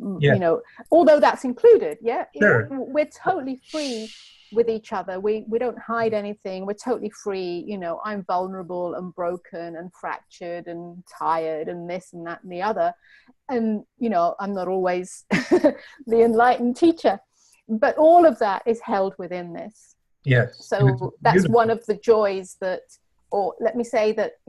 although that's included. Sure. We're totally free with each other. We don't hide anything. We're totally free. I'm vulnerable and broken and fractured and tired and this and that and the other, and I'm not always the enlightened teacher, but all of that is held within this. Yes. So that's one of the joys that, or let me say that,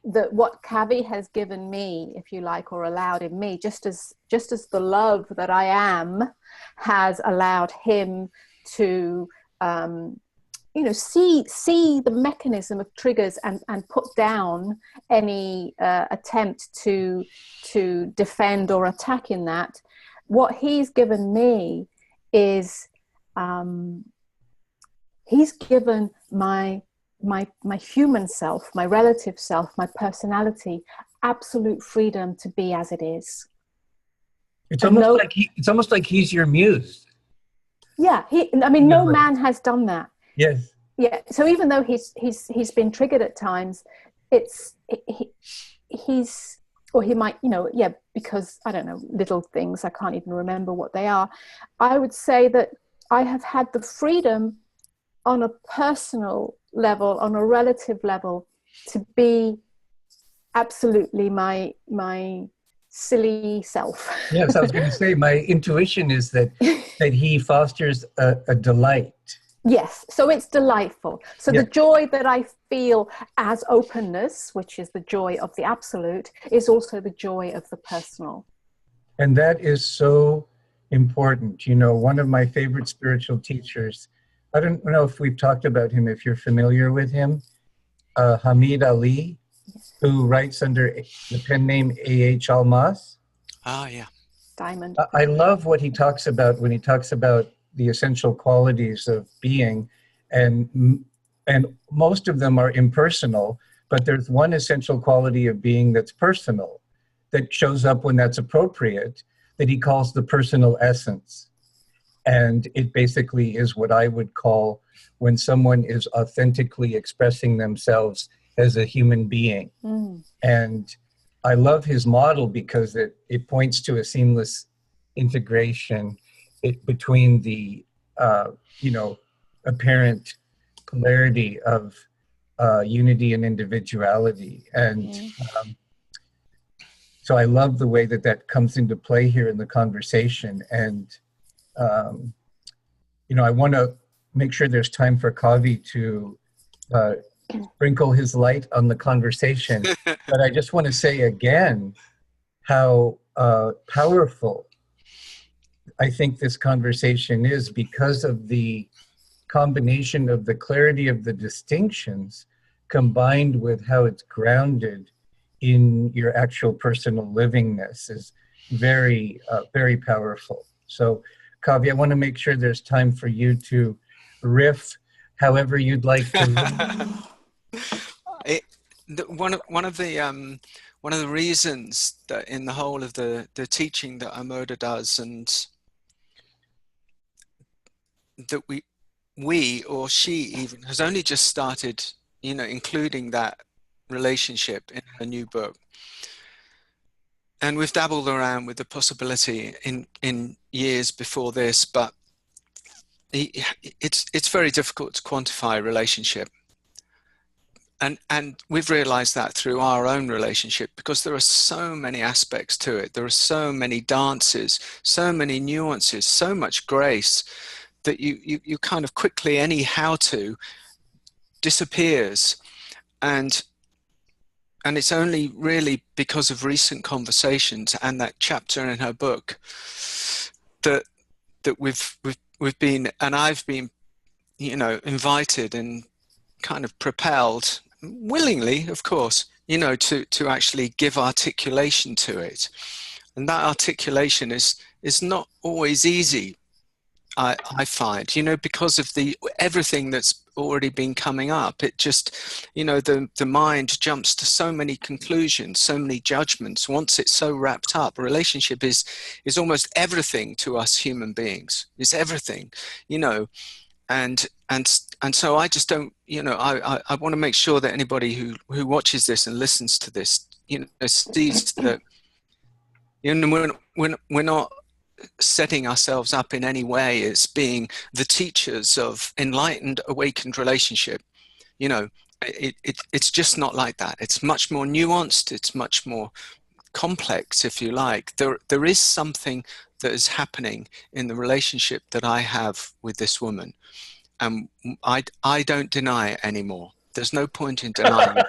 that what Kavi has given me, if you like, or allowed in me, just as the love that I am has allowed him to, see the mechanism of triggers and put down any attempt to defend or attack in that. What he's given me is, he's given my human self, my relative self, my personality, absolute freedom to be as it is. It's almost like he's your muse. Yeah, no man has done that. Yes. Yeah. So even though he's been triggered at times, he might, because I don't know, little things, I can't even remember what they are. I would say that I have had the freedom on a personal level, on a relative level, to be absolutely my silly self. Yes, I was going to say, my intuition is that he fosters a delight. Yes, so it's delightful. So the joy that I feel as openness, which is the joy of the absolute, is also the joy of the personal. And that is so important. One of my favorite spiritual teachers, I don't know if we've talked about him, if you're familiar with him, Hamid Ali, who writes under the pen name A.H. Almas. Ah, yeah. Diamond. I love what he talks about when he talks about the essential qualities of being, and most of them are impersonal, but there's one essential quality of being that's personal, that shows up when that's appropriate, that he calls the personal essence. And it basically is what I would call when someone is authentically expressing themselves as a human being. And I love his model because it points to a seamless integration between the apparent polarity of unity and individuality. And so I love the way that comes into play here in the conversation. And I want to make sure there's time for Kavi to sprinkle his light on the conversation. But I just want to say again how powerful I think this conversation is, because of the combination of the clarity of the distinctions combined with how it's grounded in your actual personal livingness is very, very powerful. So, Kavi, I want to make sure there's time for you to riff however you'd like to. One of the reasons that in the whole of the teaching that Amoda does, and that we or she even has only just started, including that relationship in a new book. And we've dabbled around with the possibility in years before this, but it's very difficult to quantify relationship. And we've realized that through our own relationship, because there are so many aspects to it. There are so many dances, so many nuances, so much grace, that you kind of quickly, any how-to disappears. And it's only really because of recent conversations and that chapter in her book that we've been, and I've been, invited and kind of propelled, willingly, of course, to actually give articulation to it. And that articulation is not always easy, I find, because of everything that's already been coming up. It just, the mind jumps to so many conclusions, so many judgments. Once it's so wrapped up, a relationship is almost everything to us human beings. It's everything, and so I just don't, I want to make sure that anybody who watches this and listens to this, sees that, we're not setting ourselves up in any way as being the teachers of enlightened, awakened relationship. It's just not like that. It's much more nuanced. It's much more complex, if you like. There is something that is happening in the relationship that I have with this woman. And I don't deny it anymore. There's no point in denying it.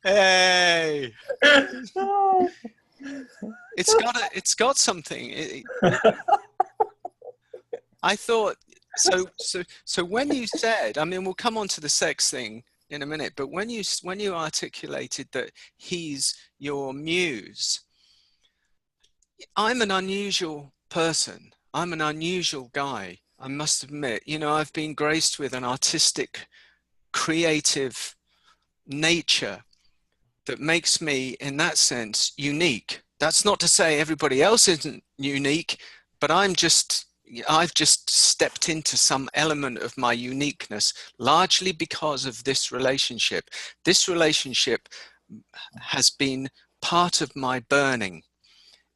Hey, it's got something. I thought so when you said, I mean, we'll come on to the sex thing in a minute, but when you articulated that he's your muse, I'm an unusual person. I'm an unusual guy. I must admit, you know, I've been graced with an artistic, creative nature that makes me, in that sense, unique. That's not to say everybody else isn't unique, but I've just stepped into some element of my uniqueness, largely because of this relationship. This relationship has been part of my burning.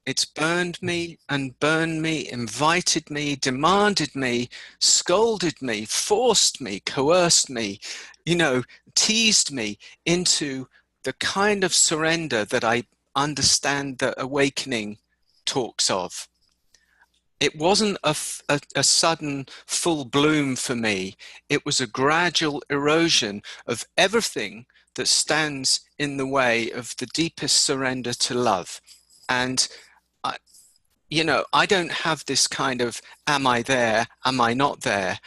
It's burned me and burned me, invited me, demanded me, scolded me, forced me, coerced me, you know, teased me into the kind of surrender that I understand that awakening talks of. It wasn't a sudden full bloom for me. It was a gradual erosion of everything that stands in the way of the deepest surrender to love. And you know, I don't have this kind of, am I there, am I not there?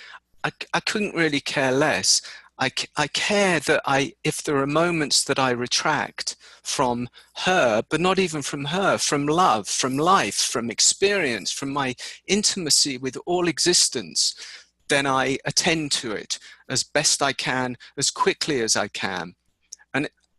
I couldn't really care less. I care that if there are moments that I retract from her, but not even from her, from love, from life, from experience, from my intimacy with all existence, then I attend to it as best I can, as quickly as I can.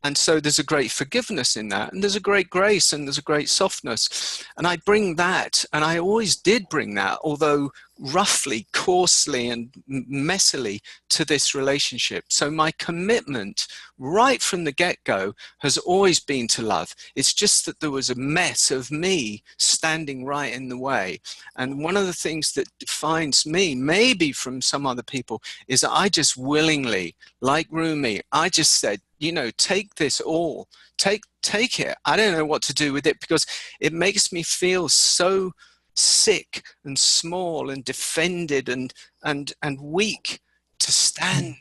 And so there's a great forgiveness in that, and there's a great grace, and there's a great softness. And I bring that, and I always did bring that, although roughly, coarsely, and messily, to this relationship. So my commitment right from the get-go has always been to love. It's just that there was a mess of me standing right in the way. And one of the things that defines me, maybe from some other people, is that I just willingly, like Rumi, I just said, you know, take this all, take it. I don't know what to do with it, because it makes me feel so sick and small and defended and weak to stand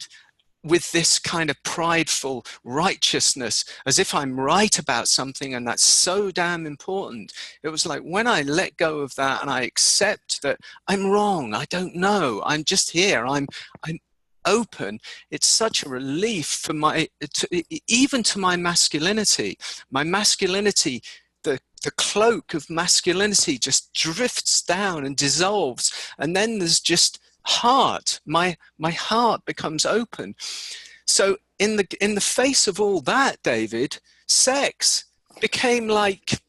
with this kind of prideful righteousness, as if I'm right about something, and that's so damn important. It was like, when I let go of that and I accept that I'm wrong, I don't know, I'm just here, I'm open, it's such a relief for even to my masculinity. My masculinity, the cloak of masculinity just drifts down and dissolves, and then there's just heart. My heart becomes open. So in the face of all that, David, sex became like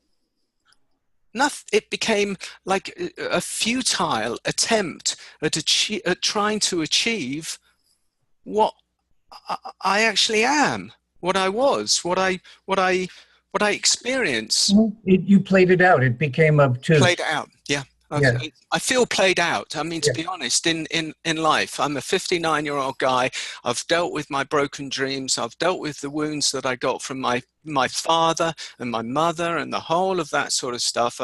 nothing. It became like a futile attempt at trying to achieve what I actually am, what I was, what I experience. You played it out. It became obtuse. Played out, yeah. I feel played out. I mean, to be honest, in life, I'm a 59-year-old guy. I've dealt with my broken dreams. I've dealt with the wounds that I got from my father and my mother and the whole of that sort of stuff.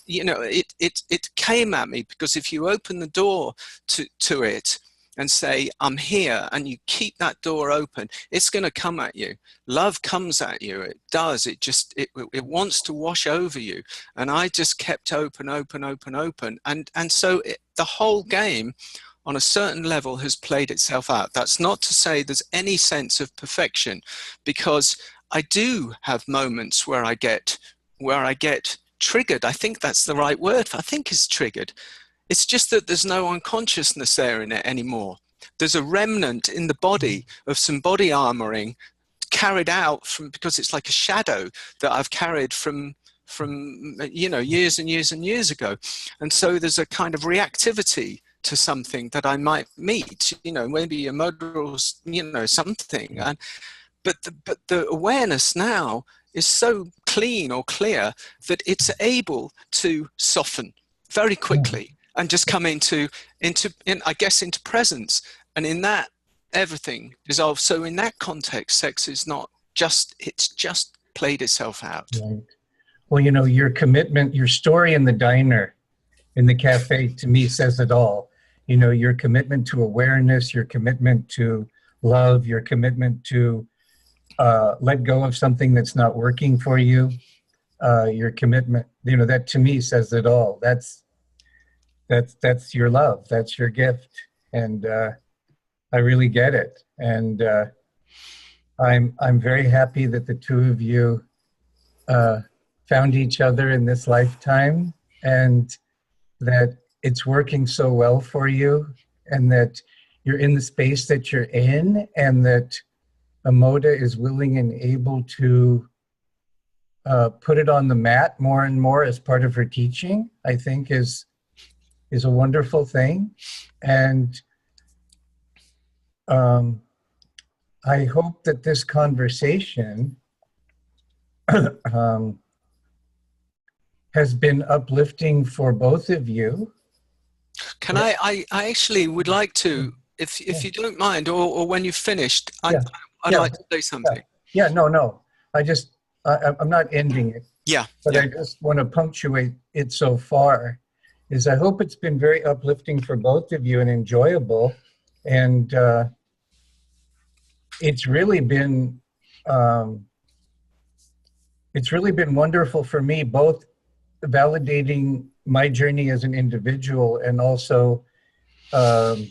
You know, it came at me, because if you open the door to it and say, I'm here, and you keep that door open, it's going to come at you. Love comes at you. It does. It wants to wash over you. And I just kept open. And so the whole game, on a certain level, has played itself out. That's not to say there's any sense of perfection, because I do have moments where I get triggered. I think that's the right word. I think it's triggered. It's just that there's no unconsciousness there in it anymore. There's a remnant in the body of some body armoring carried out because it's like a shadow that I've carried from you know, years and years and years ago. And so there's a kind of reactivity to something that I might meet, you know, maybe a model, you know, something. But the awareness now is so clean or clear that it's able to soften very quickly. And just come into I guess into presence, and in that everything dissolves. So in that context, sex is not just, it's just played itself out. Right. Well, you know, your commitment, your story in the diner, in the cafe, to me says it all. You know, your commitment to awareness, your commitment to love, your commitment to let go of something that's not working for you, your commitment, you know, that to me says it all. That's your love. That's your gift. And I really get it. And I'm very happy that the two of you found each other in this lifetime, and that it's working so well for you, and that you're in the space that you're in, and that Amoda is willing and able to put it on the mat more and more as part of her teaching, I think is a wonderful thing. And I hope that this conversation has been uplifting for both of you. Can I actually would like to, if you don't mind, or when you've finished, I'd like to say something. No. I'm not ending it. But I just want to punctuate it so far. Is I hope it's been very uplifting for both of you and enjoyable. And it's really been wonderful for me, both validating my journey as an individual, and also, I'm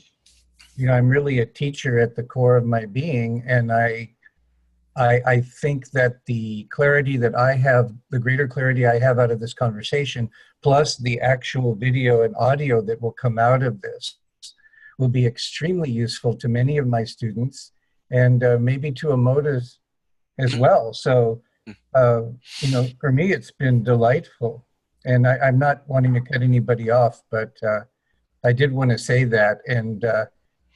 really a teacher at the core of my being, and I think that the clarity that I have, the greater clarity I have out of this conversation, plus the actual video and audio that will come out of this, will be extremely useful to many of my students, and maybe to Amoda's as well. So, for me, it's been delightful. And I'm not wanting to cut anybody off, but I did want to say that. And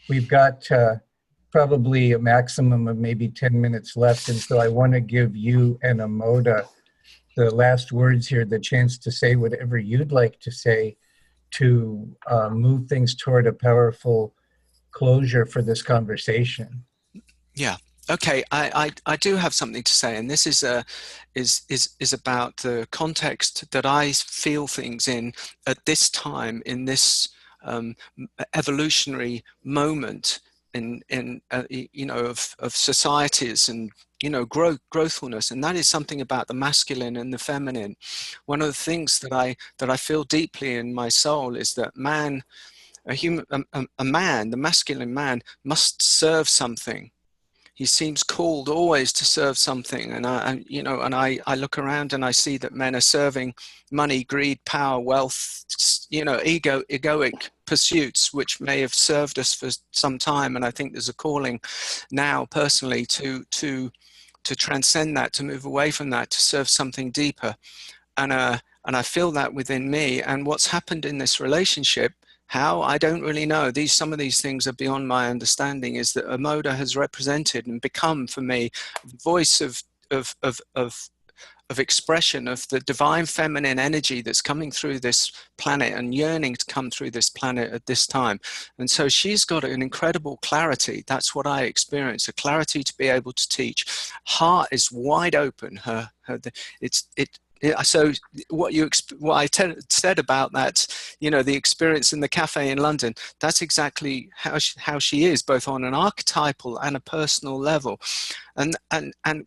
we've got probably a maximum of maybe 10 minutes left. And so I want to give you and Amoda the last words here, the chance to say whatever you'd like to say to move things toward a powerful closure for this conversation. Yeah. Okay, I do have something to say, and this is about the context that I feel things in at this time, in this evolutionary moment of societies and growthfulness, and that is something about the masculine and the feminine. One of the things that I feel deeply in my soul is that man, the masculine man, must serve something. He seems called always to serve something, and I look around and I see that men are serving money, greed, power, wealth, egoic pursuits, which may have served us for some time. And I think there's a calling now, personally, to transcend that, to move away from that, to serve something deeper. And I feel that within me. And what's happened in this relationship, how, I don't really know. Some of these things are beyond my understanding, is that Amoda has represented and become for me a voice of expression of the divine feminine energy that's coming through this planet and yearning to come through this planet at this time. And so she's got an incredible clarity. That's what I experience, a clarity to be able to teach. Heart is wide open. So what I said about that, the experience in the cafe in London, that's exactly how she is, both on an archetypal and a personal level. And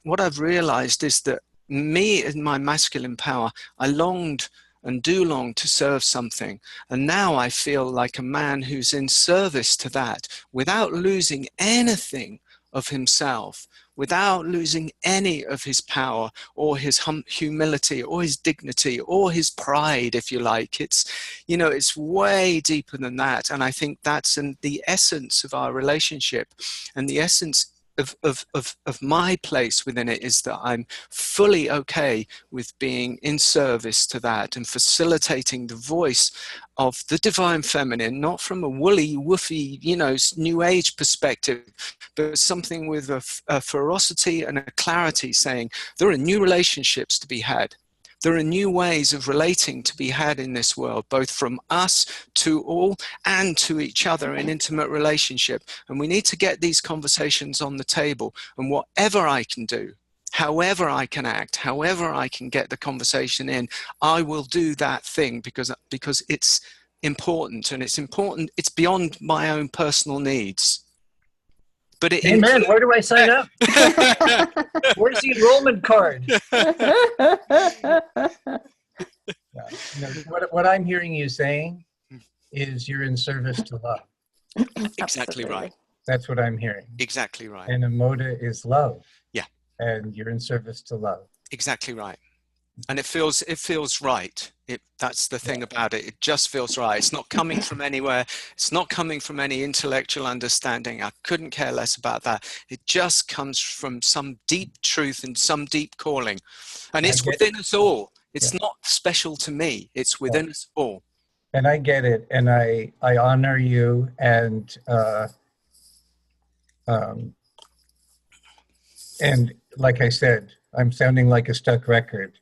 what I've realized is that me in my masculine power, I longed and do long to serve something. And now I feel like a man who's in service to that without losing anything of himself, without losing any of his power or his humility or his dignity or his pride, if you like. It's way deeper than that. And I think that's the essence of our relationship, and the essence of my place within it is that I'm fully okay with being in service to that and facilitating the voice of the divine feminine, not from a woolly, woofy, new age perspective, but something with a ferocity and a clarity, saying there are new relationships to be had. There are new ways of relating to be had in this world, both from us to all and to each other in intimate relationship. And we need to get these conversations on the table. And whatever I can do, however I can act, however I can get the conversation in, I will do that thing because it's important, and it's beyond my own personal needs. But Amen. Where do I sign up? Where's the enrollment card? What I'm hearing you saying is you're in service to love. Exactly right. That's what I'm hearing. Exactly right. And Amoda is love. Yeah. And you're in service to love. Exactly right. And it feels right. That's the thing about it. It just feels right. It's not coming from anywhere. It's not coming from any intellectual understanding. I couldn't care less about that. It just comes from some deep truth and some deep calling. And it's within us all. It's not special to me. It's within us all. And I get it. And I honor you. And like I said, I'm sounding like a stuck record.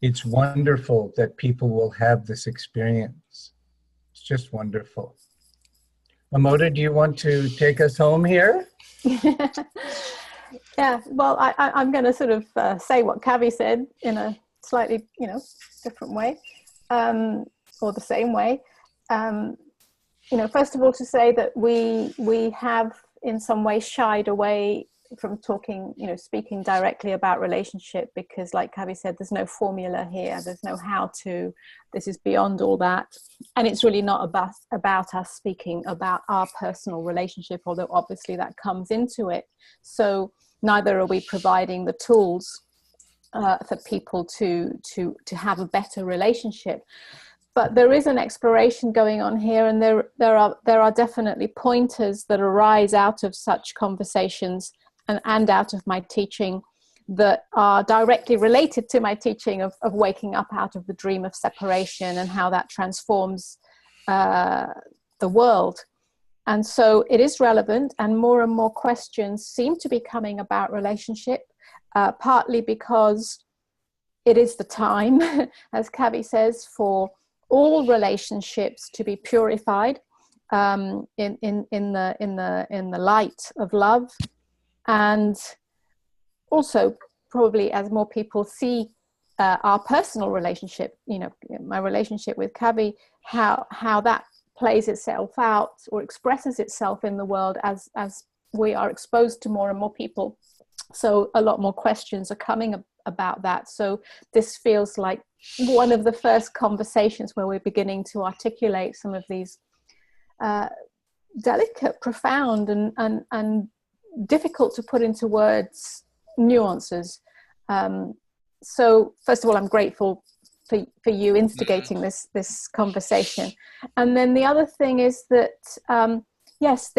It's wonderful that people will have this experience. It's just wonderful. Amoda, do you want to take us home here? Yeah, well, I'm going to sort of say what Kavi said in a slightly, different way, or the same way. First of all, to say that we have in some way shied away from talking, speaking directly about relationship, because like Kavi said, there's no formula here, there's no how to, this is beyond all that. And it's really not about us speaking about our personal relationship, although obviously that comes into it. So neither are we providing the tools for people to have a better relationship. But there is an exploration going on here, and there are definitely pointers that arise out of such conversations and out of my teaching that are directly related to my teaching of waking up out of the dream of separation and how that transforms the world. And so it is relevant, and more questions seem to be coming about relationship, partly because it is the time, as Kavi says, for all relationships to be purified in the light of love. And also probably as more people see our personal relationship, my relationship with Kavi, how that plays itself out or expresses itself in the world as we are exposed to more and more people. So a lot more questions are coming about that. So this feels like one of the first conversations where we're beginning to articulate some of these delicate, profound, and difficult to put into words nuances. So first of all, I'm grateful for you instigating this conversation. And then the other thing is that yes,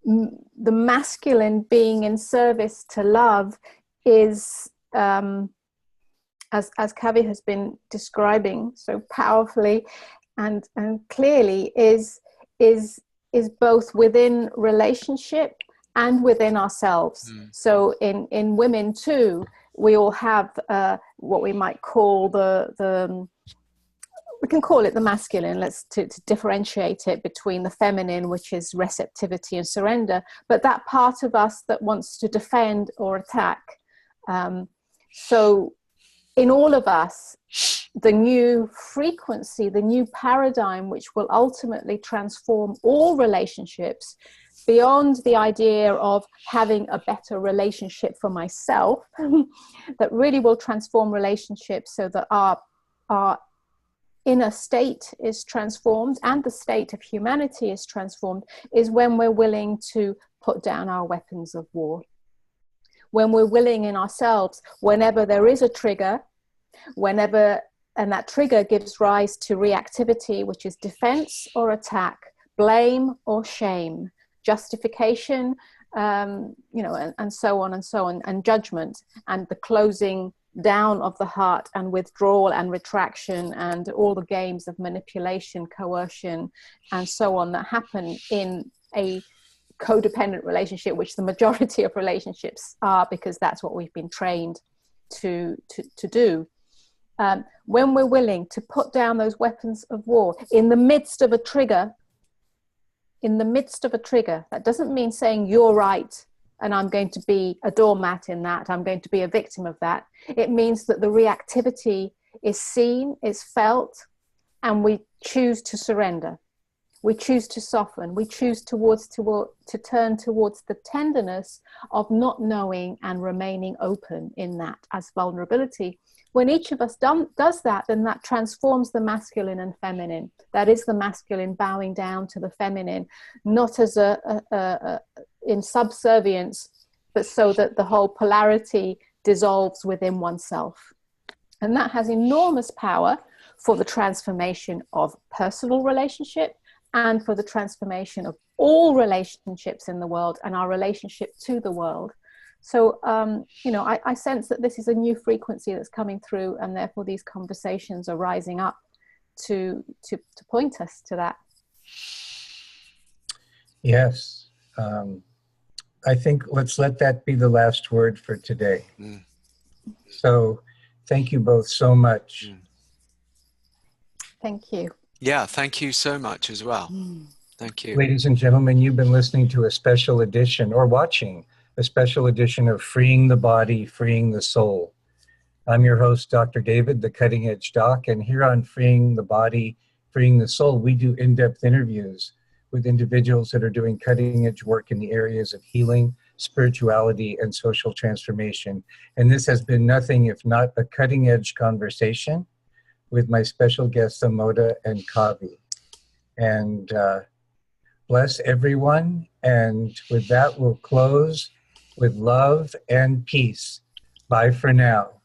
the masculine being in service to love is, as Kavi has been describing so powerfully and clearly, is both within relationship and within ourselves. So in women too, we all have what we might call we can call it the masculine, to differentiate it between the feminine, which is receptivity and surrender, but that part of us that wants to defend or attack. So in all of us, the new frequency, the new paradigm, which will ultimately transform all relationships beyond the idea of having a better relationship for myself, that really will transform relationships so that our inner state is transformed and the state of humanity is transformed, is when we're willing to put down our weapons of war. When we're willing in ourselves, whenever there is a trigger, and that trigger gives rise to reactivity, which is defense or attack, blame or shame, justification, and so on, and judgment, and the closing down of the heart and withdrawal and retraction and all the games of manipulation, coercion, and so on that happen in a codependent relationship, which the majority of relationships are, because that's what we've been trained to do. When we're willing to put down those weapons of war in the midst of a trigger, that doesn't mean saying you're right and I'm going to be a doormat in that, I'm going to be a victim of that. It means that the reactivity is seen, is felt, and we choose to surrender. We choose to soften. We choose to turn towards the tenderness of not knowing and remaining open in that as vulnerability. When each of us does that, then that transforms the masculine and feminine. That is the masculine bowing down to the feminine, not as in subservience, but so that the whole polarity dissolves within oneself. And that has enormous power for the transformation of personal relationship and for the transformation of all relationships in the world and our relationship to the world. So, I sense that this is a new frequency that's coming through, and therefore these conversations are rising up to point us to that. Yes. I think let's let that be the last word for today. So thank you both so much. Thank you. Yeah, thank you so much as well. Thank you. Ladies and gentlemen, you've been listening to a special edition, or watching a special edition of Freeing the Body, Freeing the Soul. I'm your host, Dr. David, the Cutting Edge Doc, and here on Freeing the Body, Freeing the Soul, we do in-depth interviews with individuals that are doing cutting-edge work in the areas of healing, spirituality, and social transformation. And this has been nothing if not a cutting-edge conversation with my special guests, Amoda and Kavi. And bless everyone. And with that, we'll close with love and peace. Bye for now.